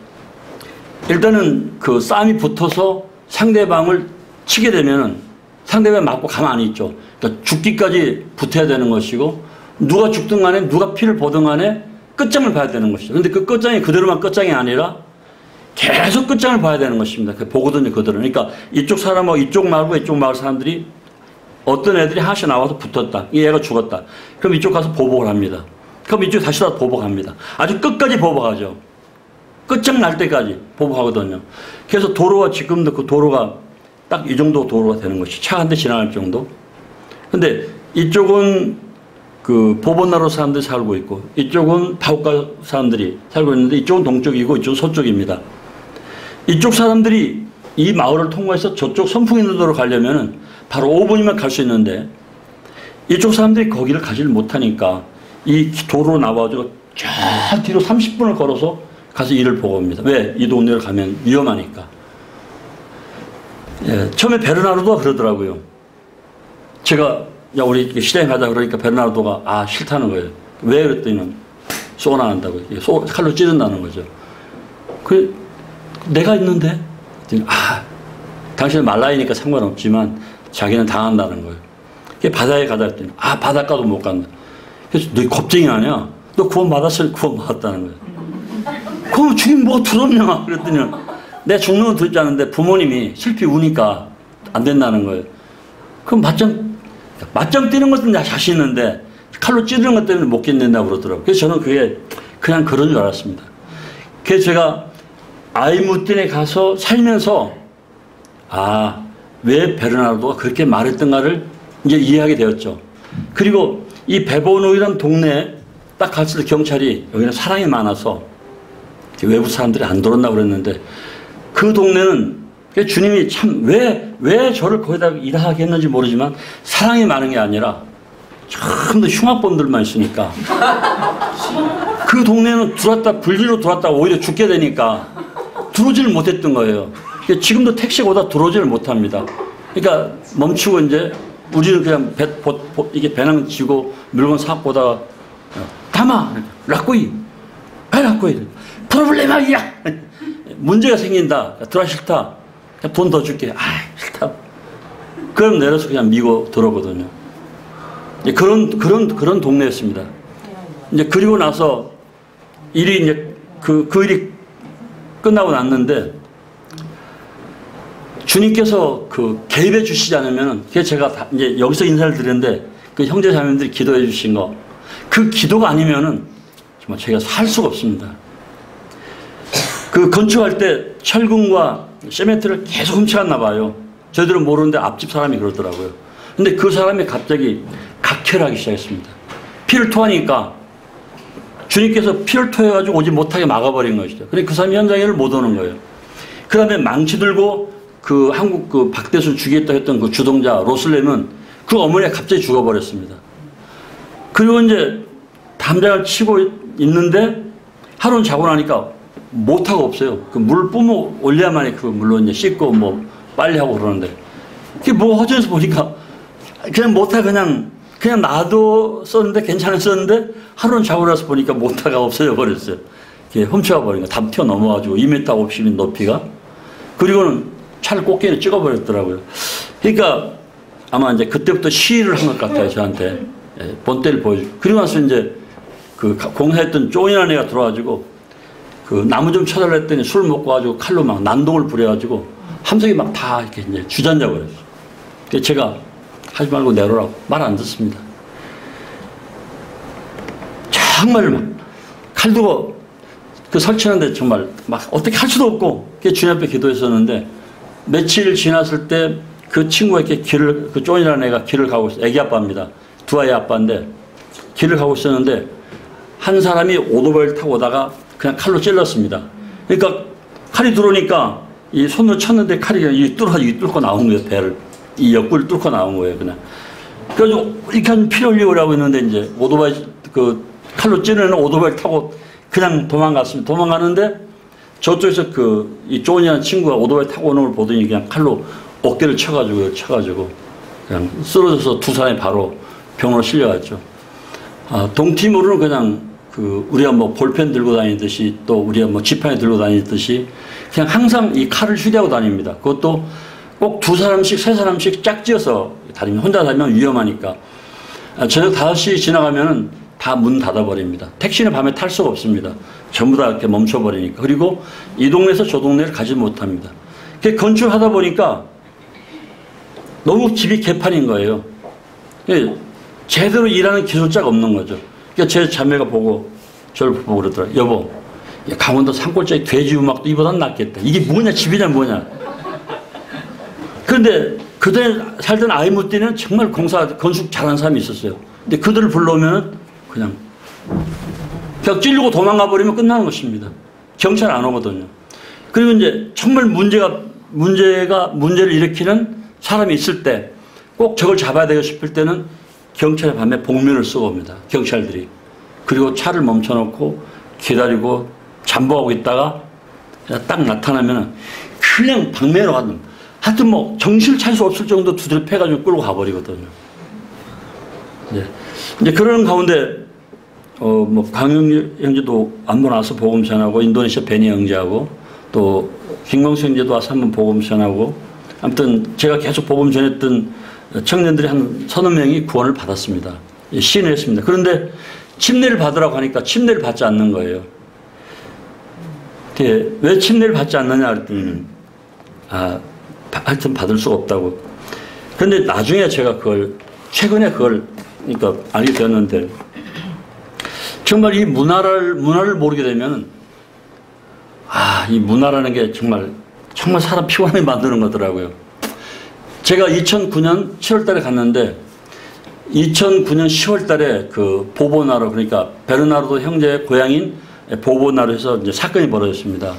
일단은 그 싸움이 붙어서 상대방을 치게 되면은 상대방 맞고 가만히 있죠. 그러니까 죽기까지 붙어야 되는 것이고 누가 죽든 간에 누가 피를 보든 간에 끝장을 봐야 되는 것이죠. 근데 그 끝장이 그대로만 끝장이 아니라 계속 끝장을 봐야 되는 것입니다. 보거든요, 그들은. 그러니까 이쪽 사람하고 이쪽 마을 사람들이 어떤 애들이 하나씩 나와서 붙었다. 이 애가 죽었다. 그럼 이쪽 가서 보복을 합니다. 그럼 이쪽 다시 다 보복합니다. 아주 끝까지 보복하죠. 끝장날 때까지 보복하거든요. 그래서 도로가 지금도 그 도로가 딱 이 정도 도로가 되는 것이 차 한 대 지나갈 정도. 근데 이쪽은 그 보보나루 사람들이 살고 있고 이쪽은 바우카 사람들이 살고 있는데 이쪽은 동쪽이고 이쪽은 서쪽입니다. 이쪽 사람들이 이 마을을 통과해서 저쪽 선풍 있는 도로 가려면은 바로 5분이면 갈 수 있는데 이쪽 사람들이 거기를 가지를 못하니까 이 도로로 나와가지고 저 뒤로 30분을 걸어서 가서 일을 보고 옵니다. 왜? 이 동네를 가면 위험하니까. 예, 처음에 베르나르도가 그러더라고요. 제가 야 우리 시장에 가자 그러니까 베르나르도가 싫다는 거예요. 왜 그랬더니 쏘나 한다고 칼로 찌른다는 거죠. 내가 있는데 당신은 말라이니까 상관없지만 자기는 당한다는 거예요. 바다에 가자 했더니 바닷가도 못 간다. 그래서 너 겁쟁이 아니야? 너 구원받았다는 거예요. 그럼 죽이면 뭐가 두렵냐? 그랬더니 내 죽는 건 두렵지 않은데 부모님이 슬피 우니까 안 된다는 거예요. 그럼 맞짱 뛰는 것은 나 자신 있는데 칼로 찌르는 것 때문에 못 견딘다고 그러더라고요. 그래서 저는 그게 그냥 그런 줄 알았습니다. 그래서 제가 아이무틴에 가서 살면서 왜 베르나르도가 그렇게 말했던가를 이제 이해하게 되었죠. 그리고 이 베보노이라는 동네에 딱 갔을 때 경찰이 여기는 사람이 많아서 외부 사람들이 안 들어온다고 그랬는데 그 동네는 주님이 참 왜 저를 거기다 일하게 했는지 모르지만 사랑이 많은 게 아니라 전부 흉악범들만 있으니까 그 동네는 불리로 들어왔다 오히려 죽게 되니까 들어오지를 못했던 거예요. 지금도 택시가 오다 들어오지를 못합니다. 그러니까 멈추고 이제 우리는 그냥 이게 배낭 지고 물건 사고 오다가 담아 라꼬이 프로블레마이야 문제가 생긴다. 들어와 싫다. 돈 더 줄게. 싫다. 그럼 내려서 그냥 미고 들어오거든요. 그런 동네였습니다. 이제 그리고 나서 일이 이제 그 일이 끝나고 났는데 주님께서 개입해 주시지 않으면 제가 이제 여기서 인사를 드렸는데 그 형제 자매들이 기도해 주신 거 그 기도가 아니면은 정말 저희가 살 수가 없습니다. 그 건축할 때 철근과 시멘트를 계속 훔쳐갔나 봐요. 저희들은 모르는데 앞집 사람이 그러더라고요. 근데 그 사람이 갑자기 각혈하기 시작했습니다. 피를 토하니까 주님께서 피를 토해가지고 오지 못하게 막아버린 것이죠. 그래서 그 사람이 현장에를 못 오는 거예요. 그 다음에 망치 들고 그 한국 그 박대순 죽이겠다 했던 그 주동자 로슬렘은 그 어머니가 갑자기 죽어버렸습니다. 그리고 이제 담장을 치고 있는데 하루는 자고 나니까 못하고 없어요. 그 물을 뿜어 올려야만이 그 물로 이제 씻고 뭐 빨리 하고 그러는데 그게 뭐 허전해서 보니까 그냥 못하고 그냥 놔뒀었는데 괜찮았었는데 하루는 자고 나서 보니까 못하가 없어져 버렸어요. 이게 훔쳐가 버린 거. 다 튀어 넘어가지고 2m 50인 높이가. 그리고는 차를 꽃게를 찍어버렸더라고요. 그러니까 아마 이제 그때부터 시위를 한 것 같아요, 저한테. 예, 본때를 보여주고. 그리고 나서 이제 그 공사했던 쪼인한 애가 들어와가지고 그 나무 좀 쳐달라 했더니 술 먹고 가지고 칼로 막 난동을 부려가지고 함석이 막 다 이렇게 이제 주저앉아 버렸어요. 그래서 제가 하지 말고 내놓으라고 말 안 듣습니다. 정말 막 칼 두고 그 설치하는데 정말 막 어떻게 할 수도 없고 주님 앞에 기도했었는데 며칠 지났을 때 그 친구가 이렇게 그 쪼인이라는 애가 길을 가고 있어요. 애기 아빠입니다. 두 아이 아빠인데 길을 가고 있었는데 한 사람이 오토바이를 타고 오다가 그냥 칼로 찔렀습니다. 그러니까 칼이 들어오니까 이 손으로 쳤는데 칼이 그냥 뚫고 나온 거예요. 배를. 이 옆구리를 뚫고 나온 거예요. 그냥. 그래가지고 이렇게 한 피 흘리고 오라고 했는데 이제 오토바이 그 칼로 찌르는 오토바이를 타고 그냥 도망갔습니다. 도망가는데 저쪽에서 이 조은이라는 친구가 오토바이 타고 오는 걸 보더니 그냥 칼로 어깨를 쳐가지고 그냥 쓰러져서 두 사람이 바로 병원으로 실려갔죠. 동팀으로는 그냥 우리가 뭐 볼펜 들고 다니듯이 또 우리가 뭐 지팡이 들고 다니듯이 그냥 항상 이 칼을 휴대하고 다닙니다. 그것도 꼭 두 사람씩 세 사람씩 짝지어서 다닙니다. 혼자 다니면 위험하니까. 저녁 5시 지나가면은 다 문 닫아버립니다. 택시는 밤에 탈 수가 없습니다. 전부 다 이렇게 멈춰버리니까. 그리고 이 동네에서 저 동네를 가지 못합니다. 건축하다 보니까 너무 집이 개판인 거예요. 제대로 일하는 기술자가 없는 거죠. 그러니까 제 자매가 저를 보고 그러더라고요. 여보, 강원도 산골짜기 돼지 음악도 이보단 낫겠다. 이게 뭐냐, 집이냐 뭐냐. 그런데 그전에 살던 아이무띠는 정말 건축 잘하는 사람이 있었어요. 근데 그들을 불러오면 그냥 찌르고 도망가 버리면 끝나는 것입니다. 경찰 안 오거든요. 그리고 이제 정말 문제를 일으키는 사람이 있을 때 꼭 저걸 잡아야 되고 싶을 때는 경찰이 밤에 복면을 쓰고 옵니다. 경찰들이. 그리고 차를 멈춰놓고 기다리고 잠복하고 있다가 딱 나타나면 그냥 방면으로 가든 하여튼 뭐 정신을 차릴 수 없을 정도 두드려 패가지고 끌고 가버리거든요. 이제 그런 가운데 뭐 강영 형제도 한 번 와서 복음 전하고 인도네시아 베니 형제하고 또 김광수 형제도 와서 한번 복음 전하고 아무튼 제가 계속 복음 전했던 청년들이 한 30명이 구원을 받았습니다. 시인을 했습니다. 그런데 침례를 받으라고 하니까 침례를 받지 않는 거예요. 왜 침례를 받지 않느냐 그랬더니 하여튼 받을 수가 없다고. 그런데 나중에 제가 최근에 그러니까 알게 되었는데 정말 이 문화를 모르게 되면 이 문화라는 게 정말 사람 피곤하게 만드는 거더라고요. 제가 2009년 7월 달에 갔는데 2009년 10월 달에 보보나루 그러니까 베르나르도 형제의 고향인 보보나루에서 이제 사건이 벌어졌습니다.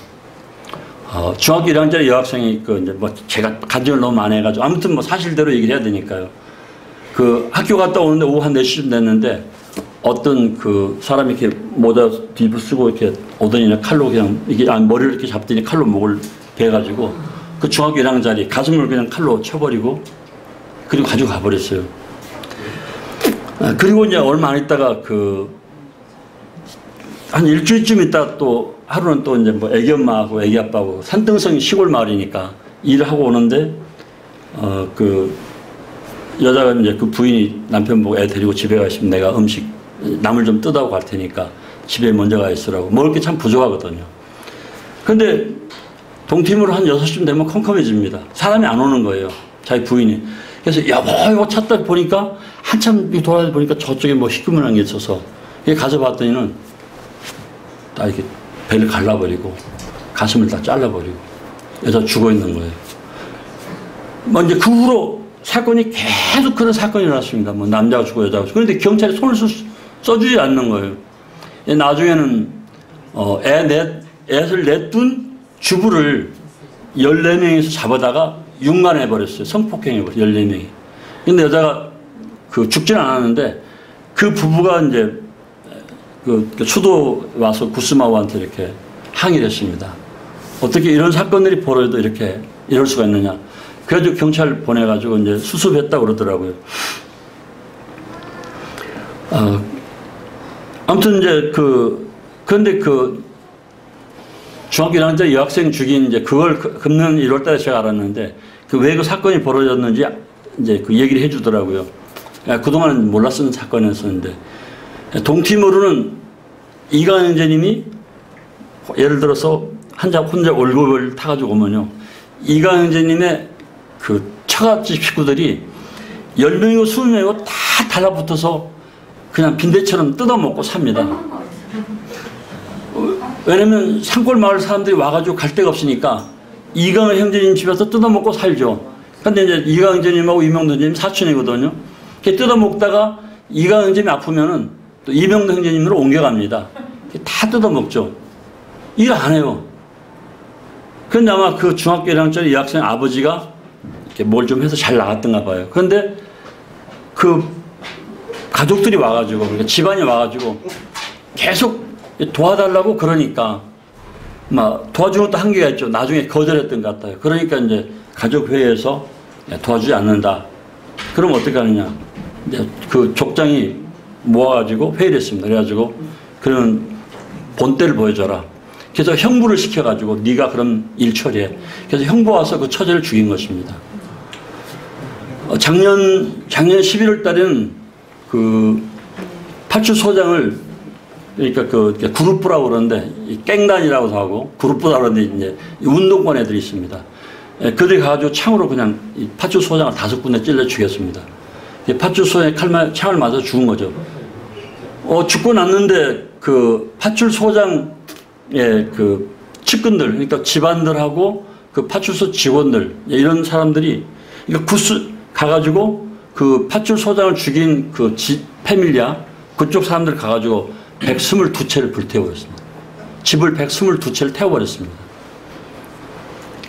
중학교 1학년짜리 여학생이 이제 뭐 제가 간증을 너무 많이 해가지고 아무튼 뭐 사실대로 얘기를 해야 되니까요. 학교 갔다 오는데 오후 한 4시쯤 됐는데 어떤 사람이 이렇게 모자 뒤집어 쓰고 이렇게 오더니 칼로 그냥 머리를 이렇게 잡더니 칼로 목을 베가지고 그 중학교 1학년짜리 가슴을 그냥 칼로 쳐버리고 그리고 가지고 가버렸어요. 그리고 이제 얼마 안 있다가 한 일주일쯤 있다가 또 하루는 또 이제 뭐 애기 엄마하고 애기 아빠하고 산등성이 시골 마을이니까 일을 하고 오는데 여자가 이제 그 부인이 남편 보고 애 데리고 집에 가시면 내가 음식 남을 좀 뜯어고 갈 테니까 집에 먼저 가 있으라고. 먹을 게 참 부족하거든요. 근데 동팀으로 한 6시쯤 되면 컴컴해집니다. 사람이 안 오는 거예요. 자기 부인이. 그래서 이거 찾다 보니까 한참 돌아다 보니까 저쪽에 뭐 희끄문한 게 있어서 가서 봤더니는 딱 이렇게 배를 갈라버리고 가슴을 다 잘라버리고 여자 죽어 있는 거예요. 뭐 이제 그 후로 사건이 계속 그런 사건이 일어났습니다. 뭐 남자가 죽고 여자가 죽고. 그런데 경찰이 손을 써주지 않는 거예요. 나중에는 애를 내둔 주부를 14명이서 잡아다가 윤간해버렸어요. 성폭행해버렸어요. 14명이. 근데 여자가 죽지는 않았는데 그 부부가 이제 그 수도 와서 구스마오한테 이렇게 항의를 했습니다. 어떻게 이런 사건들이 벌어도 이렇게 이럴 수가 있느냐. 그래가지고 경찰 보내가지고 이제 수습했다고 그러더라고요. 아무튼 이제 그런데 중학교 1학년 때 여학생 죽인 이제 그걸 금년 1월 달에 제가 알았는데 왜 그 사건이 벌어졌는지 이제 그 얘기를 해주더라고요. 그동안은 몰랐던 사건이었었는데 동티모르는 이강영제님이 예를 들어서 혼자 월급을 타가지고 오면요. 이강영제님의 그 처갓집 식구들이 10명이고 20명이고 다 달라붙어서 그냥 빈대처럼 뜯어먹고 삽니다. 왜냐면 산골 마을 사람들이 와가지고 갈 데가 없으니까 이강영 형제님 집에서 뜯어먹고 살죠. 근데 이제 이강영 형제님하고 이명도 형제님 사촌이거든요. 이렇게 뜯어먹다가 이강영 형제님이 아프면은 또 이명도 형제님으로 옮겨갑니다. 다 뜯어먹죠. 일 안 해요. 그런데 아마 그 중학교 1학년짜리 여학생 아버지가 이렇게 뭘 좀 해서 잘 나갔던가 봐요. 그런데 그 가족들이 와가지고, 그러니까 집안이 와가지고 계속 도와달라고 그러니까 막 도와주는 것도 한계가 있죠. 나중에 거절했던 것 같아요. 그러니까 이제 가족회의에서 도와주지 않는다. 그럼 어떻게 하느냐. 이제 그 족장이 모아가지고 회의를 했습니다. 그래가지고 그러면 본때를 보여줘라. 그래서 형부를 시켜가지고 네가 그럼 일 처리해. 그래서 형부 와서 그 처제를 죽인 것입니다. 작년 11월 달에는 그 파출소장을 그러니까 그 그룹부라고 그러는데 깽단이라고도 하고 그룹부라고 그러는데 이제 운동권 애들이 있습니다. 그들이 가가지고 창으로 그냥 파출소장을 5군데 찔러 죽였습니다. 파출소에 창을 맞아 죽은 거죠. 죽고 났는데 그 파출소장의 그 측근들, 그러니까 집안들하고 그 파출소 직원들, 이런 사람들이 그러니까 구스 가가지고 그 파출소장을 죽인 그 패밀리아, 그쪽 사람들 가가지고 122채를 불태워버렸습니다. 집을 122채를 태워버렸습니다.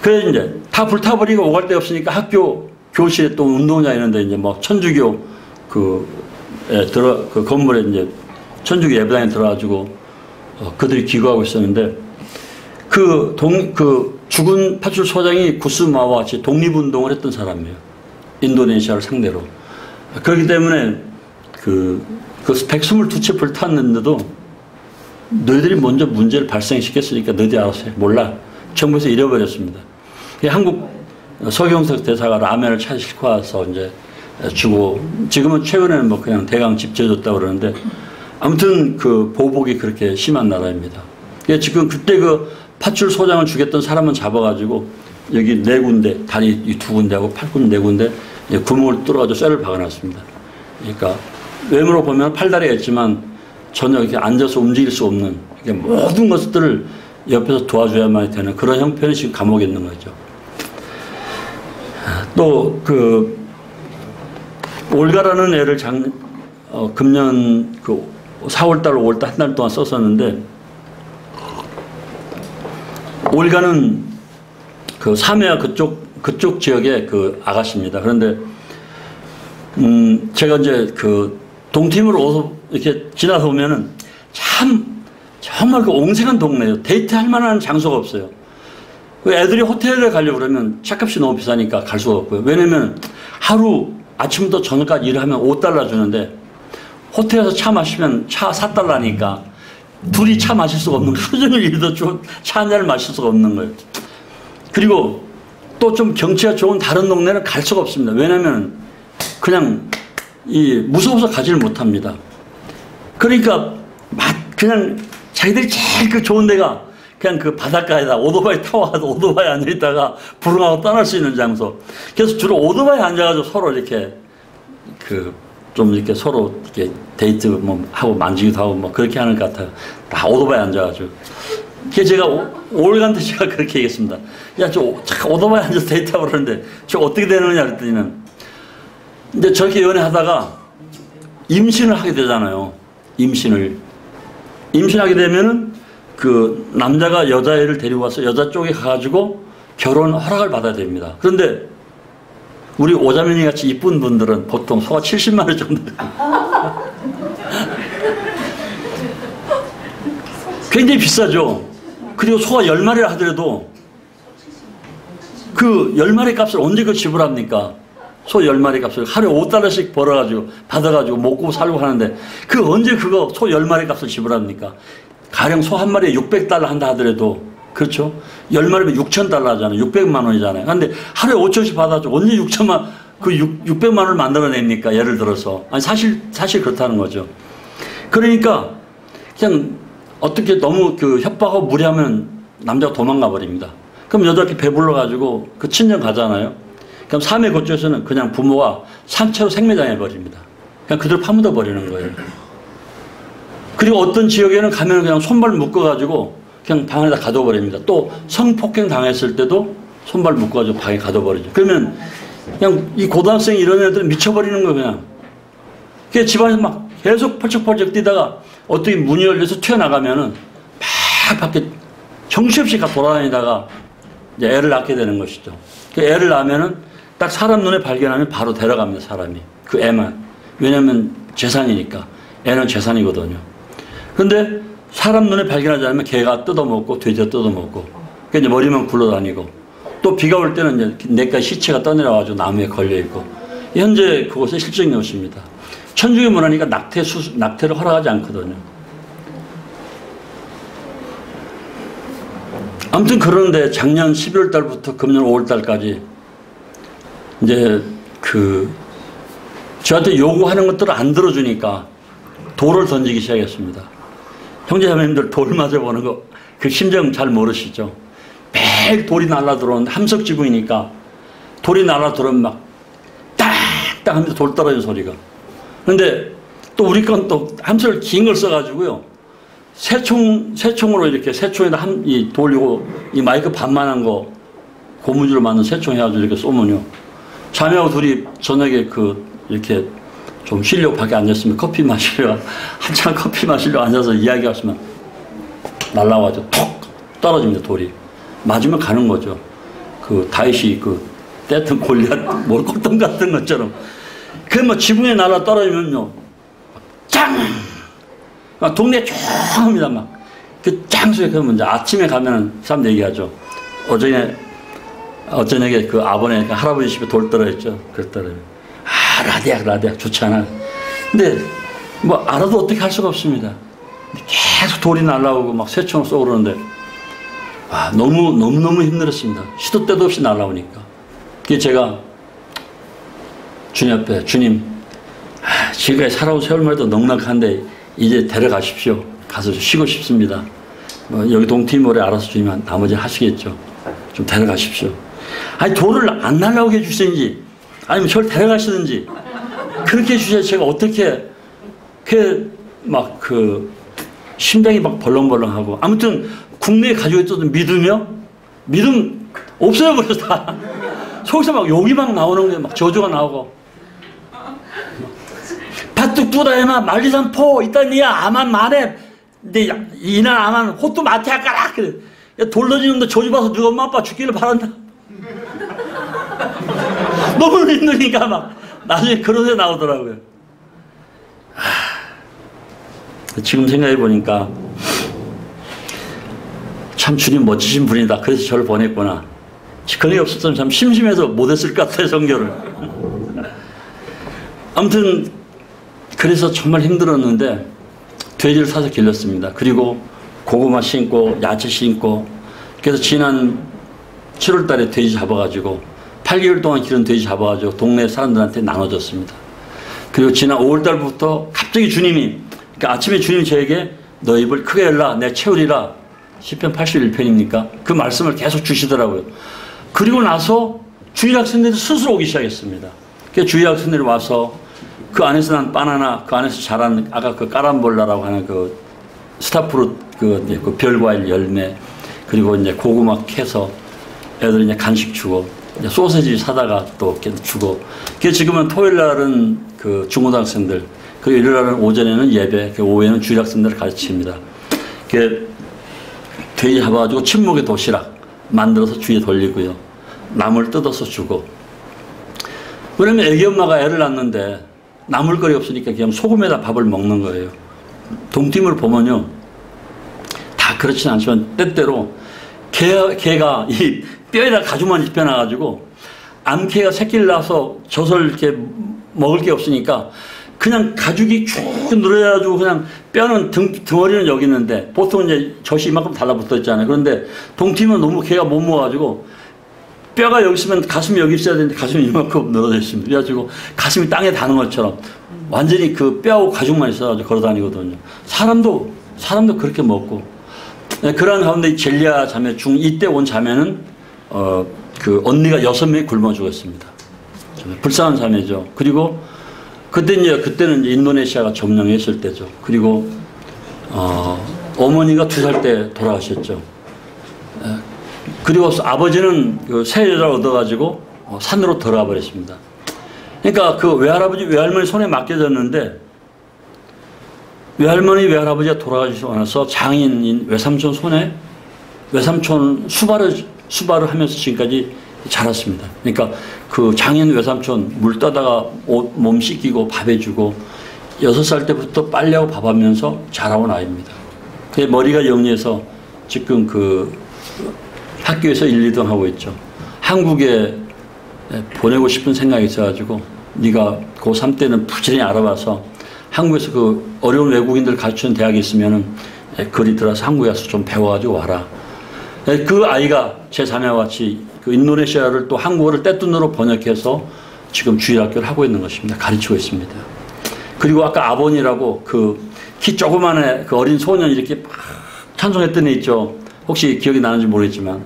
그래서 이제 다 불타버리고 오갈 데 없으니까 학교 교실에 또 운동장 있는데 이제 뭐 천주교 그 건물에 이제 천주교 예배당에 들어가지고 그들이 기거하고 있었는데 그 죽은 파출소장이 구스마와 같이 독립운동을 했던 사람이에요. 인도네시아를 상대로. 그렇기 때문에 그 122채 불탔는데도 너희들이 먼저 문제를 발생시켰으니까 너희들이 알아서 해. 몰라. 정부에서 잃어버렸습니다. 한국 서경석 대사가 라면을 차 싣고 와서 이제 주고 지금은 최근에는 뭐 그냥 대강 집 지어줬다고 그러는데 아무튼 그 보복이 그렇게 심한 나라입니다. 지금 그때 그 파출소장을 죽였던 사람은 잡아가지고 여기 4군데, 다리 2군데하고 팔꿈치 4군데 구멍을 뚫어가지고 쇠를 박아놨습니다. 그러니까 외모로 보면 팔다리가 있지만 전혀 이렇게 앉아서 움직일 수 없는 모든 것들을 옆에서 도와줘야만 되는 그런 형편이 지금 감옥에 있는 거죠. 또 그 올가라는 애를 금년 그 4월달, 5월달 한 달 동안 썼었는데 올가는 그 사메아 그쪽 지역의 그 아가씨입니다. 그런데 제가 이제 그 동팀으로 이렇게 지나서 보면은 정말 그 옹생한 동네예요. 데이트할 만한 장소가 없어요. 애들이 호텔에 가려고 그러면 차값이 너무 비싸니까 갈 수가 없고요. 왜냐면 하루 아침부터 저녁까지 일을 하면 $5 주는데 호텔에서 차 마시면 차 $4니까 둘이 차 마실 수가 없는 거예요. 수준을 일도 차 한 잔을 마실 수가 없는 거예요. 그리고 또 좀 경치가 좋은 다른 동네는 갈 수가 없습니다. 왜냐면 그냥 무서워서 가지를 못합니다. 그러니까 그냥 자기들이 제일 그 좋은 데가 그냥 그 바닷가에다 오토바이 타와서 오토바이 앉아있다가 부릉하고 떠날 수 있는 장소. 그래서 주로 오토바이에 앉아가지고 서로 이렇게 좀 이렇게 서로 이렇게 데이트 뭐 하고 만지기도 하고 뭐 그렇게 하는 것 같아요. 다 오토바이 앉아가지고. 그래서 제가 올간도 제가 그렇게 얘기했습니다. 야, 저 오토바이 앉아서 데이트하고 그러는데 저 어떻게 되는 거냐 그랬더니는 이제 저렇게 연애하다가 임신을 하게 되잖아요. 임신하게 되면은 그 남자가 여자애를 데리고 와서 여자 쪽에 가가지고 결혼 허락을 받아야 됩니다. 그런데 우리 오자면이 같이 이쁜 분들은 보통 소가 70만 원 정도. 굉장히 비싸죠. 그리고 소가 10마리를 하더라도 그 10마리 값을 언제 그 지불합니까? 소 10마리 값을 하루에 $5씩 벌어가지고 받아가지고 먹고 살고 하는데 그 언제 그거 소 10마리 값을 지불합니까? 가령 소 한 마리에 $600 한다 하더라도 그렇죠? 10마리면 $6,000 하잖아요. 600만 원이잖아요. 근데 하루에 5천씩 받아가지고 언제 6천만 그 600만 원을 만들어냅니까? 예를 들어서. 아니 사실 그렇다는 거죠. 그러니까 그냥 어떻게 너무 그 협박하고 무리하면 남자가 도망가 버립니다. 그럼 여자께 배불러가지고 그 친정 가잖아요. 그럼 삶의 고초에서는 그냥 부모가 산채로 생매장해 버립니다. 그냥 그대로 파묻어 버리는 거예요. 그리고 어떤 지역에는 가면 그냥 손발 묶어가지고 그냥 방 안에다 가둬버립니다. 또 성폭행 당했을 때도 손발 묶어가지고 방에 가둬버리죠. 그러면 그냥 이 고등학생 이런 애들은 미쳐버리는 거예요, 그냥. 그래서 집안에서 막 계속 펄쩍펄쩍 뛰다가 어떻게 문이 열려서 튀어나가면은 막 밖에 정신없이 돌아다니다가 이제 애를 낳게 되는 것이죠. 그 애를 낳으면은 딱 사람 눈에 발견하면 바로 데려갑니다, 사람이. 그 애만. 왜냐면 재산이니까. 애는 재산이거든요. 근데 사람 눈에 발견하지 않으면 개가 뜯어먹고 돼지가 뜯어먹고 그 이제 머리만 굴러다니고 또 비가 올 때는 이제 내과 시체가 떠내려와가지고 나무에 걸려있고 현재 그곳에 실정이 없습니다. 천주교 문화니까 낙태를 허락하지 않거든요. 아무튼 그런데 작년 12월 달부터 금년 5월 달까지 이제 저한테 요구하는 것들을 안 들어주니까 돌을 던지기 시작했습니다. 형제자매님들 돌 맞아보는 거 그 심정 잘 모르시죠? 매일 돌이 날라 들어오는데 함석지붕이니까 돌이 날라 들어오면 막 땅땅 하면서 돌 떨어지는 소리가. 근데 또 우리 건 또 함석을 긴 걸 써가지고요. 새총으로 이렇게 새총에다 이 돌리고 이 마이크 반만한 거 고무줄로 만든 새총 해가지고 이렇게 쏘면요. 자매하고 둘이 저녁에 이렇게 좀 쉬려고 밖에 앉았으면 커피 마시려 한참 커피 마시려 앉아서 이야기하시면 날라와가지고 톡 떨어집니다. 돌이 맞으면 가는 거죠. 그 다윗이 떼튼 골리앗 몰골동 같은 것처럼 그 뭐 지붕에 날아 떨어지면요 짱 동네 쫑합니다. 막 그 짱 소리. 그러면 이제 아침에 가면은 사람 얘기하죠. 어저녁에 그 아버네 할아버지 집에 돌 떨어졌죠. 그랬더니 라디악 좋지 않아. 근데 뭐 알아도 어떻게 할 수가 없습니다. 계속 돌이 날라오고 막 새총을 쏘고 그러는데 너무 힘들었습니다. 시도 때도 없이 날라오니까. 그래서 제가 주님 앞에 주님 지금까지 살아온 세월만 해도 넉넉한데 이제 데려가십시오. 가서 쉬고 싶습니다. 여기 동티모레 알아서 주님 나머지 하시겠죠. 좀 데려가십시오. 아니 돌을 안 날라오게 해주시든지 아니면 저를 데려가시든지 그렇게 해주셔야지 제가 어떻게 심장이 막 벌렁벌렁하고 아무튼 국내에 가지고 있었던 믿음 없어져버려서 다 속에서 막 욕이 막 나오는 게 막 저주가 나오고 밭둑 두다에마 말리산포 있다니야 아만 말해 근데 이날 아만 호뚜 마티아 까라 그래 돌 던지는데 저주 봐서 누가 엄마 아빠 죽기를 바란다. 너무 힘드니까 막 나중에 그런 데 나오더라고요. 지금 생각해 보니까 참 주님 멋지신 분이다. 그래서 저를 보냈구나. 그게 없었으면 참 심심해서 못했을 것 같아요. 성교를. 아무튼 그래서 정말 힘들었는데 돼지를 사서 길렀습니다. 그리고 고구마 심고 야채 심고 그래서 지난 7월 달에 돼지 잡아가지고 8개월 동안 기른 돼지 잡아가지고 동네 사람들한테 나눠줬습니다. 그리고 지난 5월 달부터 갑자기 주님이 그러니까 아침에 주님이 저에게 너 입을 크게 열라 내 채우리라 시편 81편입니까? 그 말씀을 계속 주시더라고요. 그리고 나서 주일 학생들이 스스로 오기 시작했습니다. 그래서 주일 학생들이 와서 그 안에서 난 바나나, 그 안에서 자란 아까 그 까람볼라라고 하는 그 스타프루트 그 별과일 열매, 그리고 이제 고구마 캐서 애들 이제 간식 주고, 이제 소세지 사다가 또 주고. 그 지금은 토요일 날은 그 중고등학생들, 그리고 일요일 날은 오전에는 예배, 오후에는 주일학생들을 가르칩니다. 그 돼지 잡아가지고 침묵의 도시락 만들어서 주위에 돌리고요. 나물 뜯어서 주고. 왜냐면 애기 엄마가 애를 낳는데 나물거리 없으니까 그냥 소금에다 밥을 먹는 거예요. 동팀을 보면요. 다 그렇진 않지만 때때로 개가 이 뼈에다 가죽만 입혀놔가지고 암개가 새끼를 낳아서 젖을 이렇게 먹을 게 없으니까 그냥 가죽이 쭉 늘어가지고 그냥 뼈는 덩어리는 여기 있는데 보통 이제 젖이 이만큼 달라붙어 있잖아요. 그런데 동팀은 너무 개가 못 먹어가지고 뼈가 여기 있으면 가슴이 여기 있어야 되는데 가슴이 이만큼 늘어져 있습니다. 그래가지고 가슴이 땅에 닿는 것처럼 완전히 그 뼈하고 가죽만 있어가지고 걸어 다니거든요. 사람도 그렇게 먹고. 그러한 가운데 젤리아 자매 중 이때 온 자매는 그 언니가 6명이 굶어 죽었습니다. 불쌍한 자매죠. 그리고 그때는 이제 인도네시아가 점령했을 때죠. 그리고 어머니가 2살 때 돌아가셨죠. 그리고 아버지는 그 새 여자를 얻어가지고 산으로 들어가 버렸습니다. 그러니까 그 외할아버지, 외할머니 손에 맡겨졌는데 외할머니, 외할아버지가 돌아가시고 나서 장인인 외삼촌 손에 외삼촌 수발을 하면서 지금까지 자랐습니다. 그러니까 그 장인 외삼촌 물 떠다가 몸 씻기고 밥 해주고 6살 때부터 빨래하고 밥하면서 자라온 아이입니다. 그의 머리가 영리해서 지금 그 학교에서 1, 2등 하고 있죠. 한국에 보내고 싶은 생각이 있어가지고 네가 고3 때는 부지런히 알아봐서 한국에서 그 어려운 외국인들 가르치는 대학이 있으면은 거리 들어서 한국에 와서 좀 배워가지고 와라. 그 아이가 제 자매와 같이 그 인도네시아를 또 한국어를 떼뚱으로 번역해서 지금 주일학교를 하고 있는 것입니다. 가르치고 있습니다. 그리고 아까 아본이라고 그 키 조그만한 그 어린 소년이 이렇게 찬송했던 애 있죠. 혹시 기억이 나는지 모르겠지만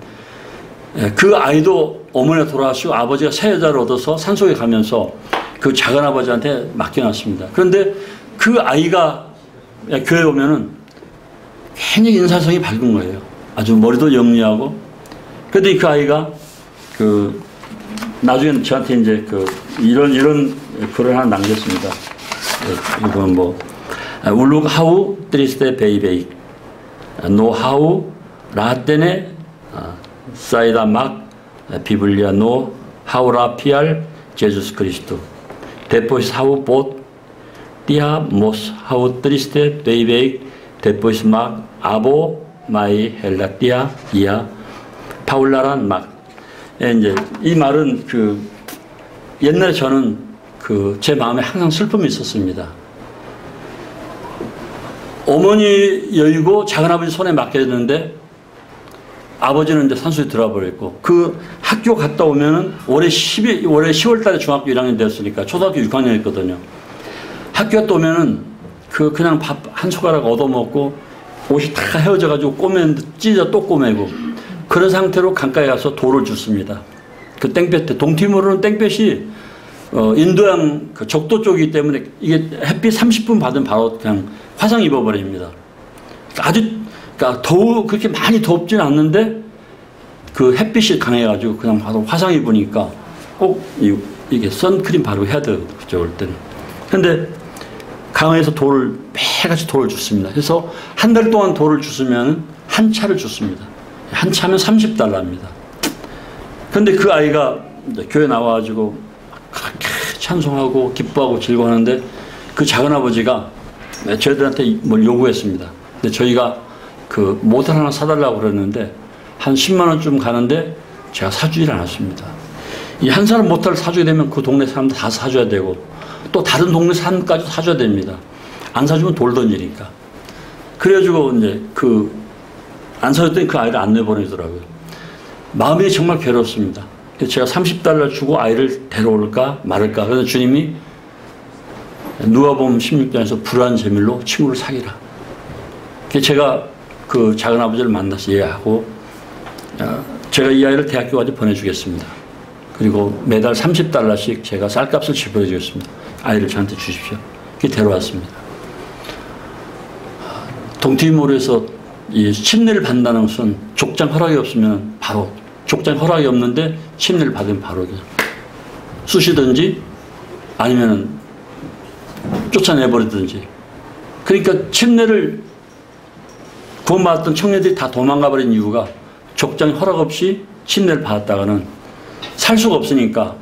그 아이도 어머니가 돌아가시고 아버지가 새 여자를 얻어서 산속에 가면서 그 작은 아버지한테 맡겨놨습니다. 그런데 그 아이가 교회 오면은 굉장히 인사성이 밝은 거예요. 아주 머리도 영리하고. 그런데 그 아이가 그 나중에 저한테 이제 그 이런 글을 하나 남겼습니다. 이건 뭐 울룩 하우 트리스테 베이베이 노 하우 라테네 사이다 막 비블리아 노 하우라 피알 제주스 그리스도 데포스 하우 봇 띠아 모스 하우 트리스테 베이베이 데포스 막 아보 마이 헬라띠아 이아 파울라란 막. 이제 이 말은 그 옛날에 저는 그 제 마음에 항상 슬픔이 있었습니다. 어머니 여의고 작은아버지 손에 맡겨졌는데 아버지는 이제 산소에 들어와 버렸고 그 학교 갔다 오면은 올해 10월 달에 중학교 1학년 되었으니까 초등학교 6학년이었거든요. 학교 갔다 오면은 그냥 밥 한 숟가락 얻어먹고 옷이 다 헤어져가지고 꼬매는데 찢어 또 꼬매고 그런 상태로 강가에 가서 돌을 줍습니다. 그 땡볕에 동티모르는 땡볕이 인도양 그 적도 쪽이기 때문에 이게 햇빛 30분 받으면 바로 그냥 화상 입어버립니다. 그러니까 그렇게 많이 덥지는 않는데 그 햇빛이 강해가지고 그냥 바로 화상 입으니까 꼭 이게 선크림 바르고 해야 되죠, 올 때는. 근데 강에서 매같이 돌을 줬습니다. 그래서 한 달 동안 돌을 주시면 한 차를 줬습니다. 한 차면 $30입니다. 근데 그 아이가 교회 나와가지고 그렇게 찬송하고 기뻐하고 즐거워하는데 그 작은아버지가 저희들한테 뭘 요구했습니다. 근데 저희가 그 모텔 하나 사달라고 그랬는데 한 10만 원쯤 가는데 제가 사주질 않았습니다. 이 한 사람 모텔을 사주게 되면 그 동네 사람들 다 사줘야 되고 또 다른 동네 사람까지 사줘야 됩니다. 안 사주면 돌 던지니까. 그래가지고 이제 안 사줬더니 그 아이를 안 내보내더라고요. 마음이 정말 괴롭습니다. 그래서 제가 $30 주고 아이를 데려올까 말을까. 그래서 주님이 누가복음 16장에서 불안 제밀로 친구를 사귀라. 그래서 제가 그 작은 아버지를 만나서 이해하고 제가 이 아이를 대학교까지 보내주겠습니다. 그리고 매달 $30씩 제가 쌀값을 지불해 주겠습니다. 아이를 저한테 주십시오. 그게 데려왔습니다. 동티모르에서 이 침례를 받는다는 것은 족장 허락이 없으면 바로, 족장 허락이 없는데 침례를 받으면 바로 그냥 쑤시든지 아니면 쫓아내버리든지. 그러니까 침례를 구원받았던 청년들이 다 도망가버린 이유가 족장 허락 없이 침례를 받았다가는 살 수가 없으니까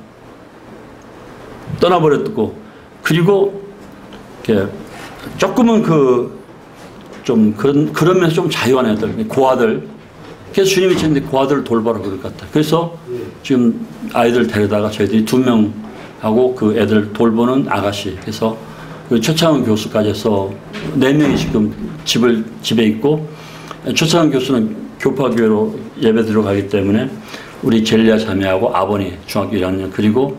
떠나버렸고, 그리고 조금은 그런 면에서 좀 자유한 애들, 고아들. 그래서 주님이 저한테 고아들을 돌보라고 그럴 것 같아요. 그래서 지금 아이들 데려다가 저희들이 2명하고 그 애들 돌보는 아가씨. 그래서 그 최창원 교수까지 해서 4명이 지금 집에 있고, 최창원 교수는 교파교회로 예배드리러 가기 때문에 우리 젤리아 자매하고 아버니 중학교 1학년, 그리고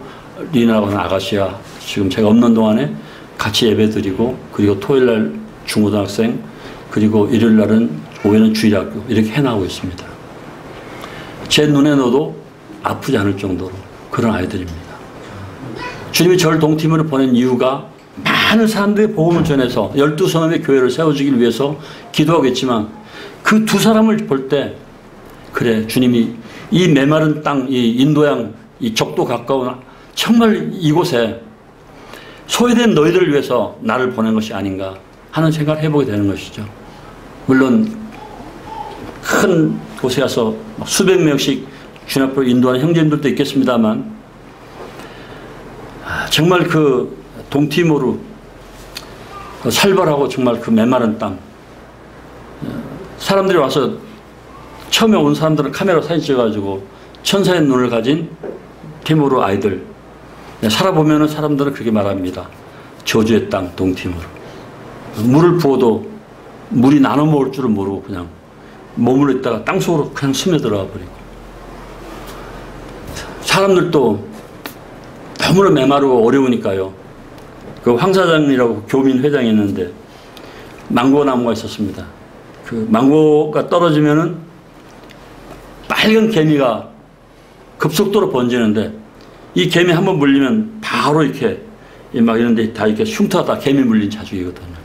리나라고 하는 아가씨가 지금 제가 없는 동안에 같이 예배드리고, 그리고 토요일날 중고등학생, 그리고 일요일날은 오후에는 주일학교, 이렇게 해나가고 있습니다. 제 눈에 넣어도 아프지 않을 정도로 그런 아이들입니다. 주님이 저를 동티모르 보낸 이유가 많은 사람들의 복음을 전해서 12선원의 교회를 세워주기 위해서 기도하겠지만, 그 두 사람을 볼 때, 그래, 주님이 이 메마른 땅, 이 인도양, 이 적도 가까운 정말 이곳에 소외된 너희들을 위해서 나를 보낸 것이 아닌가 하는 생각을 해보게 되는 것이죠. 물론 큰 곳에 가서 수백 명씩 주님 앞으로 인도하는 형제님들도 있겠습니다만, 정말 그 동티모르 살벌하고 정말 그 메마른 땅, 사람들이 와서 처음에 온 사람들은 카메라 사진 찍어가지고 천사의 눈을 가진 티모르 아이들, 살아보면은 사람들은 그렇게 말합니다. 저주의 땅 동티모르. 물을 부어도 물이 나눠 먹을 줄을 모르고 그냥 머물러 있다가 땅속으로 그냥 스며들어가 버리고, 사람들도 너무나 메마르고 어려우니까요. 그 황사장이라고 교민 회장이 있는데 망고 나무가 있었습니다. 그 망고가 떨어지면은 빨간 개미가 급속도로 번지는데, 이 개미 한번 물리면 바로 이렇게 막 이런데 다 이렇게 흉터가 개미 물린 자죽이거든요.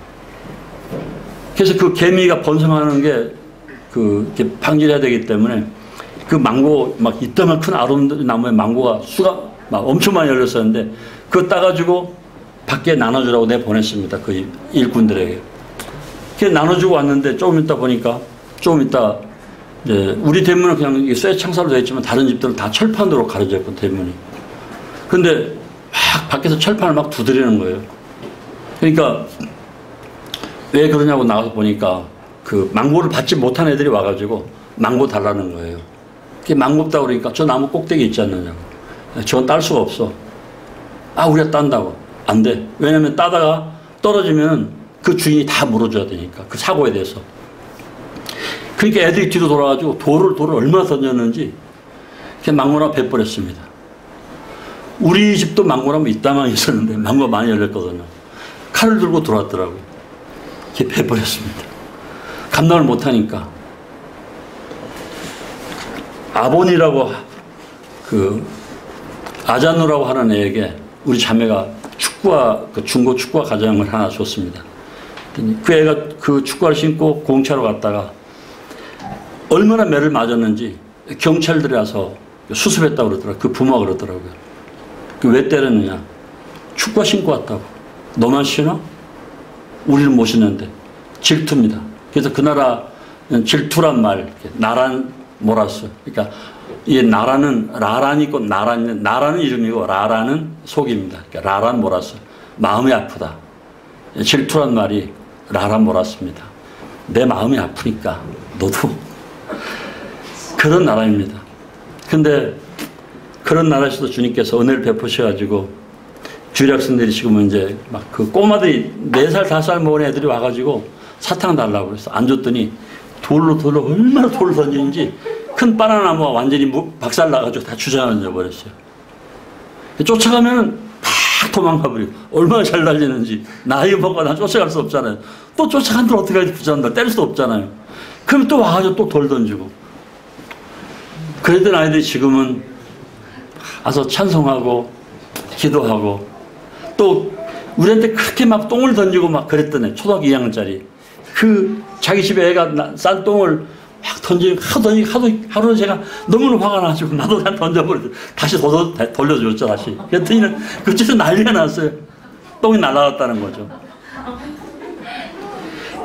그래서 그 개미가 번성하는 게 이렇게 방지해야 되기 때문에 그 망고 막 이따만 큰 아름다운 나무에 망고가 수가 막 엄청 많이 열렸었는데, 그거 따가지고 밖에 나눠주라고 내가 보냈습니다. 그 일꾼들에게. 그래서 나눠주고 왔는데 조금 있다 보니까, 조금 있다 이제 우리 대문은 그냥 쇠 창살로 되어 있지만 다른 집들은 다 철판으로 가려져 있고 대문이. 근데 막 밖에서 철판을 막 두드리는 거예요. 그러니까 왜 그러냐고 나가서 보니까 그 망고를 받지 못한 애들이 와가지고 망고 달라는 거예요. 그게 망고 없다고 그러니까 저 나무 꼭대기 있지 않느냐고. 저건 딸 수가 없어. 아, 우리가 딴다고. 안 돼. 왜냐면 따다가 떨어지면 그 주인이 다 물어줘야 되니까, 그 사고에 대해서. 그러니까 애들이 뒤로 돌아가지고 돌을 얼마나 던졌는지 그냥 망고나 베버렸습니다. 우리 집도 망고나무 이따만 있었는데 망고가 많이 열렸거든요. 칼을 들고 들어왔더라고요. 이렇게 베버렸습니다. 감당을 못하니까. 아본이라고 그 아자누라고 하는 애에게 우리 자매가 그 중고 축구화 가장을 하나 줬습니다. 그 애가 그 축구화를 신고 공차로 갔다가 얼마나 매를 맞았는지 경찰들이 와서 수습했다고 그러더라고요. 그 부모가 그러더라고요. 그 왜 때렸느냐. 축구화 신고 왔다고. 너만 신어? 우리는 못 신는데. 질투입니다. 그래서 그 나라 질투란 말, 나란 몰았어. 그러니까 이 나라는 라란이 있고 나라는 이름이고 라라는 속입니다. 그러니까 라란 몰았어. 마음이 아프다. 질투란 말이 라란 몰았습니다. 내 마음이 아프니까 너도 그런 나라입니다. 근데 그런 나라에서도 주님께서 은혜를 베푸셔가지고 주일학생들이 지금은 이제 막 그 꼬마들이 4살, 5살 먹은 애들이 와가지고 사탕 달라고 그래서 안 줬더니 돌로 얼마나 돌을 던지는지 큰 바나나 나무가 완전히 박살 나가지고 다 주저앉아 버렸어요. 쫓아가면 팍 도망가 버리고 얼마나 잘 달리는지 나이 먹고 난 쫓아갈 수 없잖아요. 또 쫓아간들 어떻게 하지 부자한다 때릴 수 없잖아요. 그럼 또 와가지고 또 돌 던지고. 그랬던 아이들이 지금은 와서 찬송하고 기도하고 또 우리한테 그렇게 막 똥을 던지고 막 그랬더니 초등학교 2학년짜리 그 자기 집에 애가 싼 똥을 막 던지고 하루는 제가 너무나 화가 나가지고 나도 그냥 던져버렸어. 다시 돌려줬죠 다시. 그랬더니는 그쪽에서 난리가 났어요. 똥이 날아갔다는 거죠.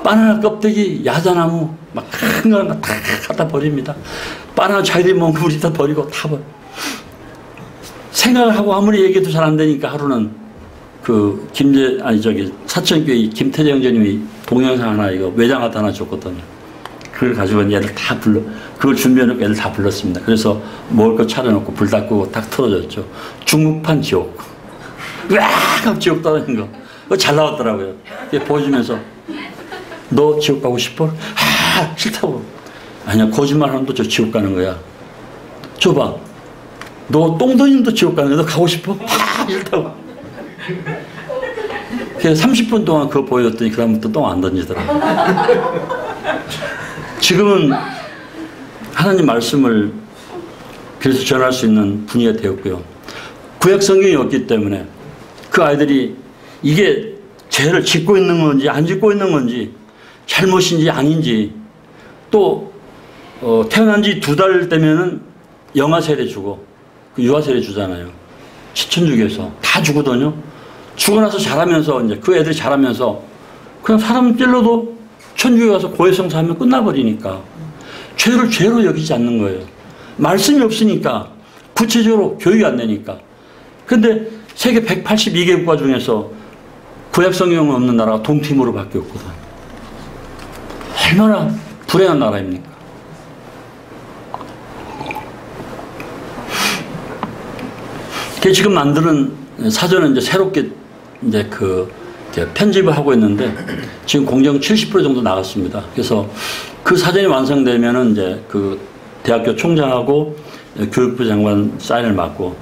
바나나 껍데기 야자나무 막 큰 거 다 갖다 버립니다. 바나나 자기들이 먹는 우리 다 버리고 다 버려. 생각을 하고 아무리 얘기해도 잘 안 되니까 하루는 그 사천교회 김태정 전님이 동영상 하나 이거 외장하드 하나 줬거든요. 그걸 가지고 얘를 다 그걸 준비해놓고 얘를 다 불렀습니다. 그래서 먹을 거 차려놓고 불 다 끄고 딱 틀어줬죠. 중국판 지옥. 으악! 하고 지옥 떨어진 거. 그거 잘 나왔더라고요. 보여주면서 너 지옥 가고 싶어? 아, 싫다고. 아니야, 거짓말 하면 또 저 지옥 가는 거야. 줘봐. 너 똥 던지면 지옥 가는 거야. 너 가고 싶어? 아, 싫다고. 그래서 30분 동안 그거 보여줬더니 그다음부터 똥 안 던지더라고. 지금은 하나님 말씀을 그래서 전할 수 있는 분위기가 되었고요. 구약 성경이 없기 때문에 그 아이들이 이게 죄를 짓고 있는 건지 안 짓고 있는 건지 잘못인지 아닌지 또 태어난 지 2달 되면은 영아세례 주고 그 유아세례 주잖아요. 시천주교에서 다 주거든요. 주고 나서 자라면서 이제 그 애들이 자라면서 그냥 사람 찔러도 천주교 가서 고해성사하면 끝나버리니까 죄를 죄로 여기지 않는 거예요. 말씀이 없으니까 구체적으로 교육이 안 되니까. 근데 세계 182개 국가 중에서 구약 성경은 없는 나라가 동티모르 밖에 없거든. 얼마나 불행한 나라입니까? 지금 만드는 사전은 이제 새롭게 이제 편집을 하고 있는데 지금 공정 70% 정도 나갔습니다. 그래서 그 사전이 완성되면은 이제 그 대학교 총장하고 교육부 장관 사인을 맡고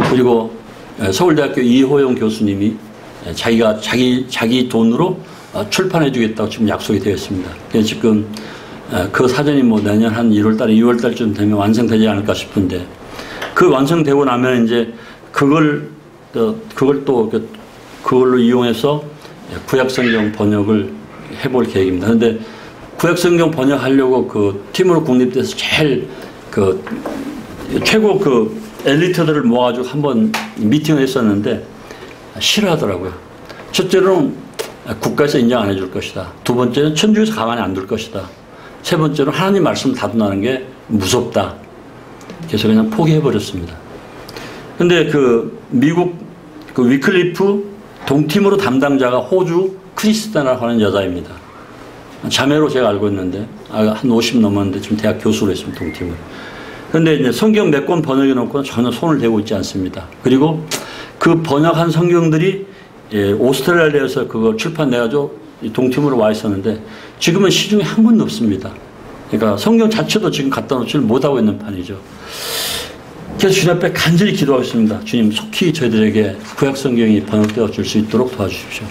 그리고 서울대학교 이호영 교수님이 자기가 자기 돈으로 출판해 주겠다고 지금 약속이 되어 있습니다. 그래서 지금 그 사전이 뭐 내년 한 1월달, 2월달쯤 되면 완성되지 않을까 싶은데 그 완성되고 나면 이제 그걸로 이용해서 구약성경 번역을 해볼 계획입니다. 그런데 구약성경 번역하려고 그 팀으로 국립대에서 제일 최고 엘리트들을 모아가지고 한번 미팅을 했었는데 싫어하더라고요. 첫째로는 국가에서 인정 안 해줄 것이다. 두 번째는 천주에서 가만히 안 둘 것이다. 세 번째로 하나님 말씀 다둔다는 게 무섭다. 그래서 그냥 포기해버렸습니다. 근데 미국 위클리프 동팀으로 담당자가 호주 크리스타나라고 하는 여자입니다. 자매로 제가 알고 있는데 한 50 넘었는데 지금 대학 교수로 했습니다. 동팀을. 그런데 이제 성경 몇 권 번역해 놓고 전혀 손을 대고 있지 않습니다. 그리고 그 번역한 성경들이 오스트레일리아에서 그거 출판돼가지고 동팀으로 와 있었는데 지금은 시중에 한 권도 없습니다. 그러니까 성경 자체도 지금 갖다 놓지를 못하고 있는 판이죠. 그래서 주님 앞에 간절히 기도하고 있습니다. 주님 속히 저희들에게 구약 성경이 번역되어 줄 수 있도록 도와주십시오.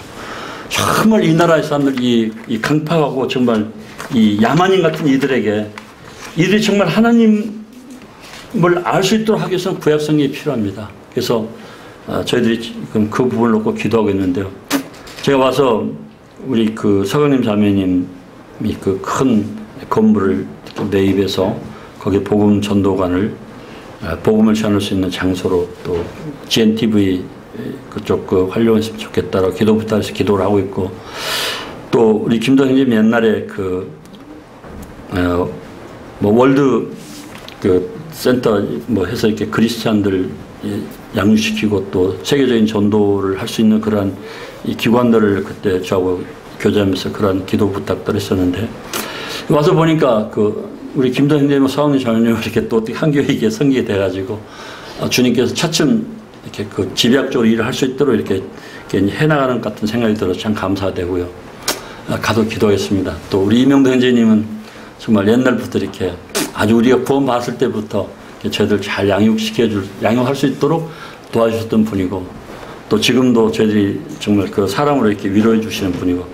정말 이 나라의 사람들 이 강팍하고 정말 이 야만인 같은 이들이 정말 하나님을 알 수 있도록 하기 위해서는 구약 성경이 필요합니다. 그래서 저희들이 지금 그 부분을 놓고 기도하고 있는데요. 제가 와서 우리 서경님 자매님이 큰 건물을 매입해서 거기 복음 전도관을 복음을 전할 수 있는 장소로 또 GNTV 그쪽 활용했으면 좋겠다라고 기도부터 기도를 하고 있고 또 우리 김도현님 옛날에 월드 센터 해서 이렇게 크리스찬들 양육시키고 또 세계적인 전도를 할 수 있는 그러한 이 기관들을 그때 저하고 교제하면서 그런 기도 부탁들을 했었는데 와서 보니까 우리 김도현님, 서학님 자매님 이렇게 또 한 교회 이게 성기게 돼가지고 주님께서 차츰 이렇게 집약적으로 일을 할 수 있도록 이렇게 해나가는 것 같은 생각이 들어서 참 감사되고요. 가도 기도하겠습니다. 또 우리 이명도 형제님은 정말 옛날부터 이렇게 아주 우리가 구원 받았을 때부터 저희들 잘 양육할 수 있도록 도와주셨던 분이고 또 지금도 저희들이 정말 사랑으로 이렇게 위로해 주시는 분이고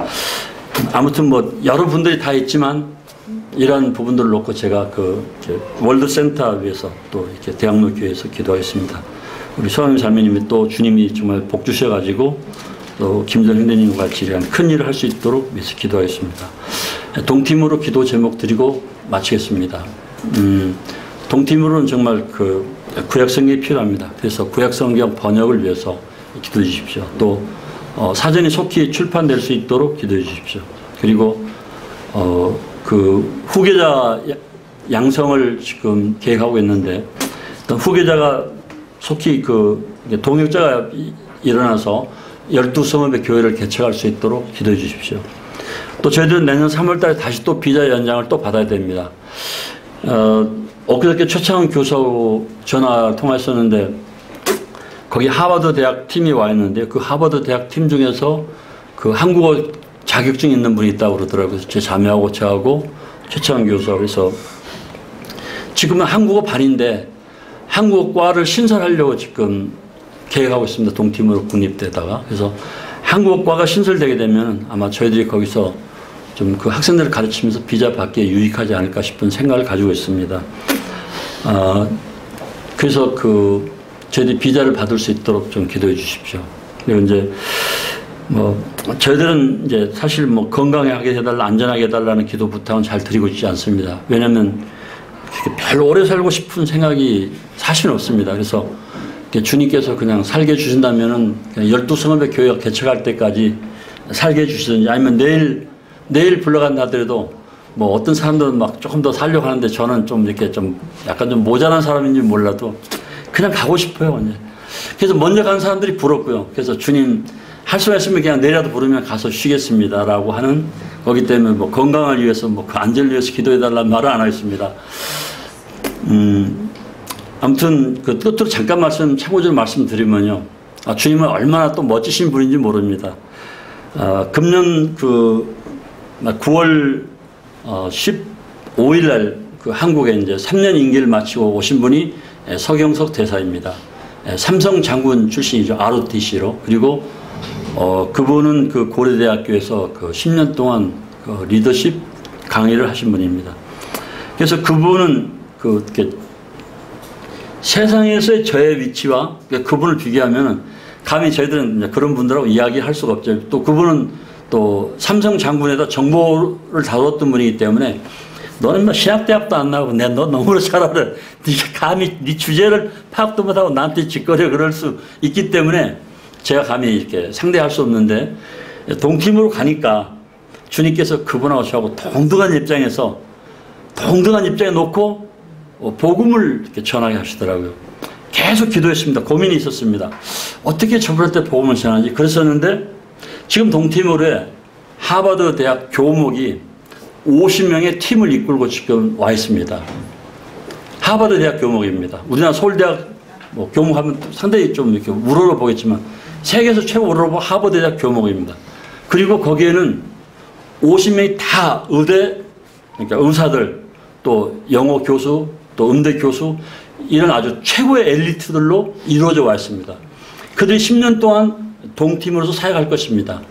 아무튼 여러분들이 다 있지만 이런 부분들을 놓고 제가 월드센터 위해서 또 이렇게 대학로 교회에서 기도하겠습니다. 우리 서학님 자매님이 또 주님이 정말 복 주셔가지고 또 김전 형제님과 같이 큰 일을 할 수 있도록 위해서 기도하겠습니다. 동팀으로 기도 제목 드리고 마치겠습니다. 동팀으로는 정말 그 구약성경이 필요합니다. 그래서 구약성경 번역을 위해서 기도해 주십시오. 또 사전이 속히 출판될 수 있도록 기도해 주십시오. 그리고 그 후계자 양성을 지금 계획하고 있는데 어떤 후계자가 속히 그 동역자가 일어나서 12성읍의 교회를 개척할 수 있도록 기도해 주십시오. 또 저희들은 내년 3월 달에 다시 또 비자 연장을 또 받아야 됩니다. 엊그저께 최창원 교수하고 전화 통화했었는데 거기 하버드 대학 팀이 와 있는데 그 하버드 대학 팀 중에서 그 한국어 자격증 있는 분이 있다고 그러더라고요. 제 자매하고 저하고 최창원 교수하고. 그래서 지금은 한국어 반인데 한국어과를 신설하려고 지금 계획하고 있습니다. 동팀으로 국립대다가. 그래서 한국어과가 신설되게 되면 아마 저희들이 거기서 좀 그 학생들을 가르치면서 비자 받기에 유익하지 않을까 싶은 생각을 가지고 있습니다. 그래서 그 저희들이 비자를 받을 수 있도록 좀 기도해 주십시오. 그리고 이제 뭐 저희들은 이제 사실 뭐 건강하게 해달라, 안전하게 해달라는 기도 부탁은 잘 드리고 있지 않습니다. 왜냐하면 별로 오래 살고 싶은 생각이 사실은 없습니다. 그래서 주님께서 그냥 살게 해주신다면은 12성읍의 교회가 개척할 때까지 살게 해주시든지 아니면 내일 불러간다 하더라도 뭐 어떤 사람들은 막 조금 더 살려고 하는데 저는 좀 이렇게 좀 약간 좀 모자란 사람인지 몰라도 그냥 가고 싶어요. 그래서 먼저 간 사람들이 부럽고요. 그래서 주님 할 수 있으면 그냥 내일라도 부르면 가서 쉬겠습니다라고 하는 거기 때문에 뭐 건강을 위해서 뭐 그 안전을 위해서 기도해달라는 말은 안 하겠습니다. 아무튼 그 끝으로 잠깐 참고적으로 말씀드리면요. 주님은 얼마나 또 멋지신 분인지 모릅니다. 금년 그 9월 15일 날 그 한국에 이제 3년 임기를 마치고 오신 분이 서경석 대사입니다. 삼성 장군 출신이죠. ROTC로. 그리고 그분은 그 고려대학교에서 그 10년 동안 그 리더십 강의를 하신 분입니다. 그래서 그분은 세상에서의 저의 위치와 그분을 비교하면 감히 저희들은 그런 분들하고 이야기할 수가 없죠. 또 그분은 또 삼성 장군에다 정보를 다뤘던 분이기 때문에 너는 뭐 신학대학도 안 나오고 너 너무나 잘 알아. 네가 감히 네 주제를 파악도 못하고 나한테 짓거려 그럴 수 있기 때문에 제가 감히 이렇게 상대할 수 없는데 동팀으로 가니까 주님께서 그분하고 저하고 동등한 입장에 놓고 복음을 이렇게 전하게 하시더라고요. 계속 기도했습니다. 고민이 있었습니다. 어떻게 저분한테 복음을 전하지? 그랬었는데 지금 동팀으로 하버드 대학 교목이 50명의 팀을 이끌고 지금 와 있습니다. 하버드 대학 교목입니다. 우리나라 서울대학 뭐 교목하면 상당히 좀 이렇게 우러러 보겠지만 세계에서 최고 우러러 하버드 대학 교목입니다. 그리고 거기에는 50명이 다 의대, 그러니까 의사들, 또 영어 교수, 또 음대 교수, 이런 아주 최고의 엘리트들로 이루어져 와 있습니다. 그들이 10년 동안 동팀으로서 사역할 것입니다.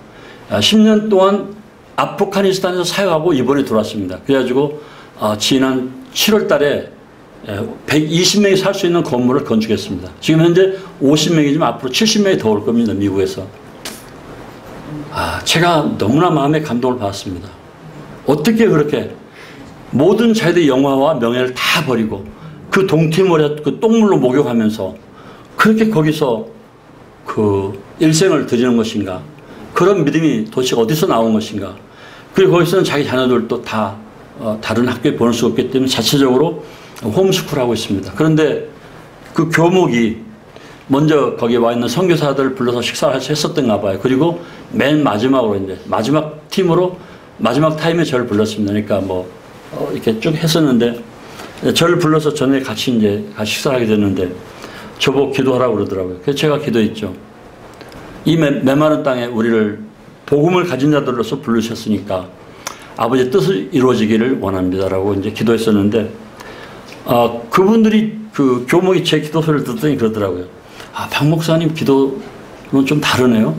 10년 동안 아프가니스탄에서 사역하고 이번에 들어왔습니다. 그래가지고 지난 7월 달에 120명이 살 수 있는 건물을 건축했습니다. 지금 현재 50명이지만 앞으로 70명이 더 올 겁니다. 미국에서. 제가 너무나 마음에 감동을 받았습니다. 어떻게 그렇게 모든 자기들의 영화와 명예를 다 버리고 그 동티모르 그 똥물로 목욕하면서 그렇게 거기서 그 일생을 드리는 것인가? 그런 믿음이 도대체 어디서 나온 것인가? 그리고 거기서는 자기 자녀들도 다 다른 학교에 보낼 수 없기 때문에 자체적으로 홈스쿨 하고 있습니다. 그런데 그 교목이 먼저 거기에 와 있는 선교사들을 불러서 식사를 했었던가 봐요. 그리고 맨 마지막으로 이제 마지막 팀으로 마지막 타임에 저를 불렀습니다. 그러니까 뭐 이렇게 쭉 했었는데 저를 불러서 전에 같이 식사를 하게 됐는데 저보고 기도하라고 그러더라고요. 그래서 제가 기도했죠. 이 메마른 땅에 우리를 복음을 가진 자들로서 부르셨으니까 아버지의 뜻을 이루어지기를 원합니다라고 이제 기도했었는데 그분들이 그 교목이 제 기도소리를 듣더니 그러더라고요. 박 목사님 기도는 좀 다르네요.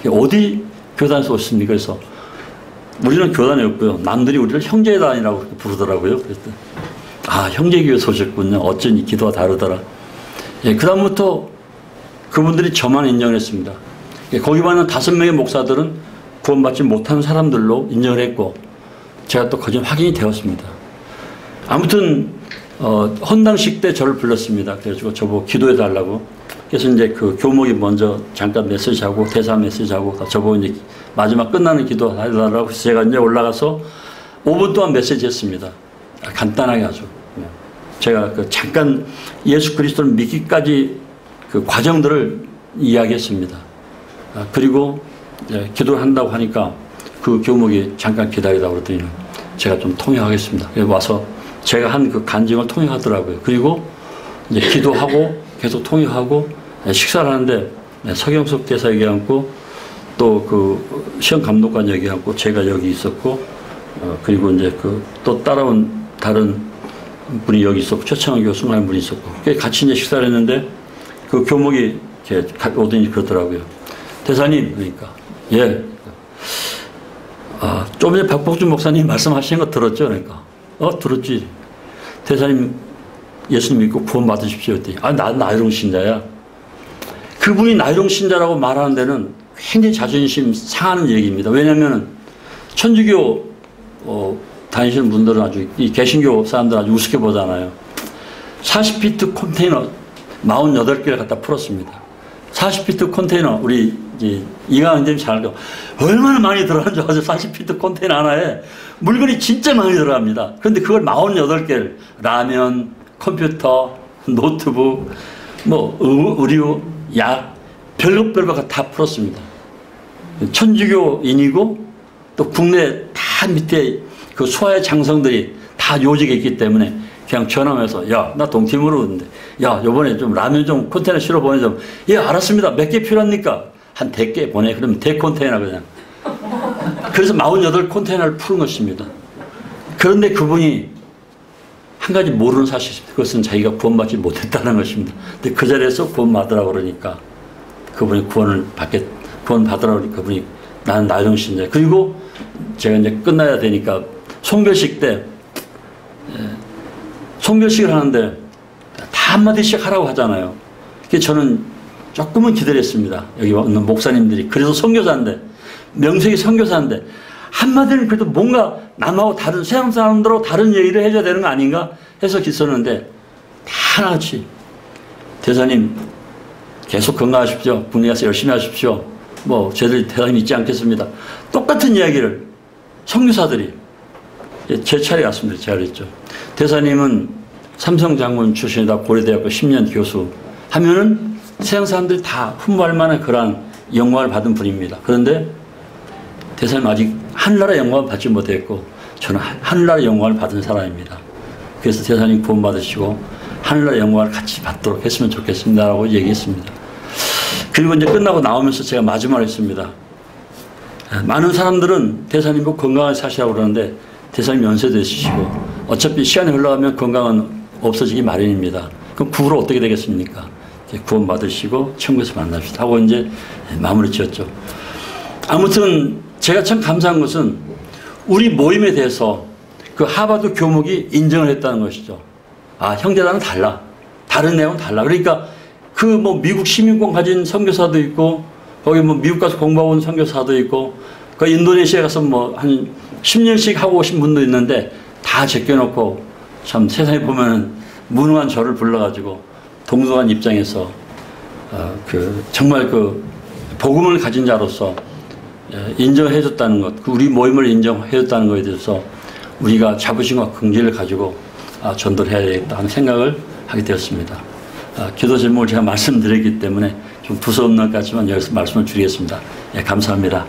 어디 교단에서 오십니까? 그래서 우리는 교단이 없고요. 남들이 우리를 형제단이라고 부르더라고요. 그랬더니 형제교회에서 오셨군요. 어쩐지 기도가 다르더라. 그 다음부터 그분들이 저만 인정을 했습니다. 거기 있는 5명의 목사들은 구원받지 못한 사람들로 인정을 했고 제가 또 거짓 확인이 되었습니다. 아무튼 헌당식 때 저를 불렀습니다. 그래가지고 저보고 기도해 달라고. 그래서 이제 그 교목이 먼저 잠깐 메시지하고 대사 메시지하고 저보고 이제 마지막 끝나는 기도 해달라고 해서 제가 이제 올라가서 5분 동안 메시지했습니다. 간단하게 아주. 제가 그 잠깐 예수 그리스도를 믿기까지 그 과정들을 이야기했습니다. 그리고 기도를 한다고 하니까 그 교목이 잠깐 기다리다 그러더니 제가 좀 통역하겠습니다. 그래서 와서 제가 한 그 간증을 통역하더라고요. 그리고 이제 기도하고 계속 통역하고 식사를 하는데 서경석 대사 얘기하고 또 그 시험 감독관 얘기하고 제가 여기 있었고 그리고 이제 그 또 따라온 다른 분이 여기 있었고 최창원 교수라는 분이 있었고 같이 이제 식사를 했는데 그 교목이 이렇게 오더니 그러더라고요. 대사님 그러니까 예. 좀 전에 박복준 목사님 말씀하신 거 들었죠? 그러니까 들었지. 대사님 예수님 믿고 구원 받으십시오. 난 나이롱 신자야. 그분이 나이롱 신자라고 말하는 데는 굉장히 자존심 상하는 얘기입니다. 왜냐하면 천주교 다니시는 분들은 아주 이 개신교 사람들 아주 우습게 보잖아요. 40피트 컨테이너 48개를 갖다 풀었습니다. 40피트 컨테이너 우리 이강원 선생님 잘 알고 얼마나 많이 들어가는 줄 아세요? 40피트 컨테이너 하나에 물건이 진짜 많이 들어갑니다. 그런데 그걸 48개를 라면, 컴퓨터, 노트북, 뭐 의류, 약 별것 다 풀었습니다. 천주교인이고 또 국내 다 밑에 그 수하의 장성들이 다 요직에 있기 때문에 그냥 전화해서 야, 나 동팀으로 오는데 야, 요번에 좀 라면 좀 컨테이너 실어 보내줘. 예, 알았습니다. 몇 개 필요합니까? 한 100개 보내. 그러면 대컨테이너 그냥. 그래서 48 컨테이너를 푸는 것입니다. 그런데 그분이 한 가지 모르는 사실입니다. 그것은 자기가 구원받지 못했다는 것입니다. 근데 그 자리에서 구원받으라고 그러니까 그분이 구원 받으라고 그러니까 그분이 나는 나이롱 신자. 그리고 제가 이제 끝나야 되니까 송별식 때 송별식을 하는데 다 한마디씩 하라고 하잖아요. 그래서 저는 조금은 기다렸습니다. 여기 있는 목사님들이. 그래서 선교사인데 명색이 선교사인데 한마디는 그래도 뭔가 남하고 다른 세상 사람들하고 다른 얘기를 해줘야 되는 거 아닌가 해서 있었는데 다 하나같이 대사님 계속 건강하십시오. 국내 가서 열심히 하십시오. 뭐 저희들 대사님 잊지 않겠습니다. 똑같은 이야기를 선교사들이 제 차례 왔습니다. 제가 그랬죠. 대사님은 삼성장군 출신이다. 고려대학교 10년 교수 하면은 세상 사람들이 다 흠모할 만한 그러한 영광을 받은 분입니다. 그런데 대사님 아직 하늘나라 영광을 받지 못했고 저는 하늘나라 영광을 받은 사람입니다. 그래서 대사님 구원 받으시고 하늘나라 영광을 같이 받도록 했으면 좋겠습니다라고 얘기했습니다. 그리고 이제 끝나고 나오면서 제가 마지막으로 했습니다. 많은 사람들은 대사님 꼭 건강하게 사시라고 그러는데 대사님 연세도 있으시고 어차피 시간이 흘러가면 건강은 없어지기 마련입니다. 그럼 구로 어떻게 되겠습니까? 구원 받으시고 천국에서 만납시다 하고 이제 마무리 지었죠. 아무튼 제가 참 감사한 것은 우리 모임에 대해서 그 하버드 교목이 인정을 했다는 것이죠. 형제단은 달라. 다른 내용은 달라. 그러니까 그 뭐 미국 시민권 가진 선교사도 있고 거기 뭐 미국 가서 공부하고 온 선교사도 있고 그 인도네시아에 가서 뭐 한 10년씩 하고 오신 분도 있는데 다 제껴놓고 참 세상에 보면은 무능한 저를 불러가지고 동등한 입장에서 정말 그 복음을 가진 자로서 인정해줬다는 것, 우리 모임을 인정해줬다는 것에 대해서 우리가 자부심과 긍지를 가지고 전도를 해야 되겠다 하는 생각을 하게 되었습니다. 기도 제목을 제가 말씀드렸기 때문에 좀 두서없는 것 같지만 여기서 말씀을 드리겠습니다. 감사합니다.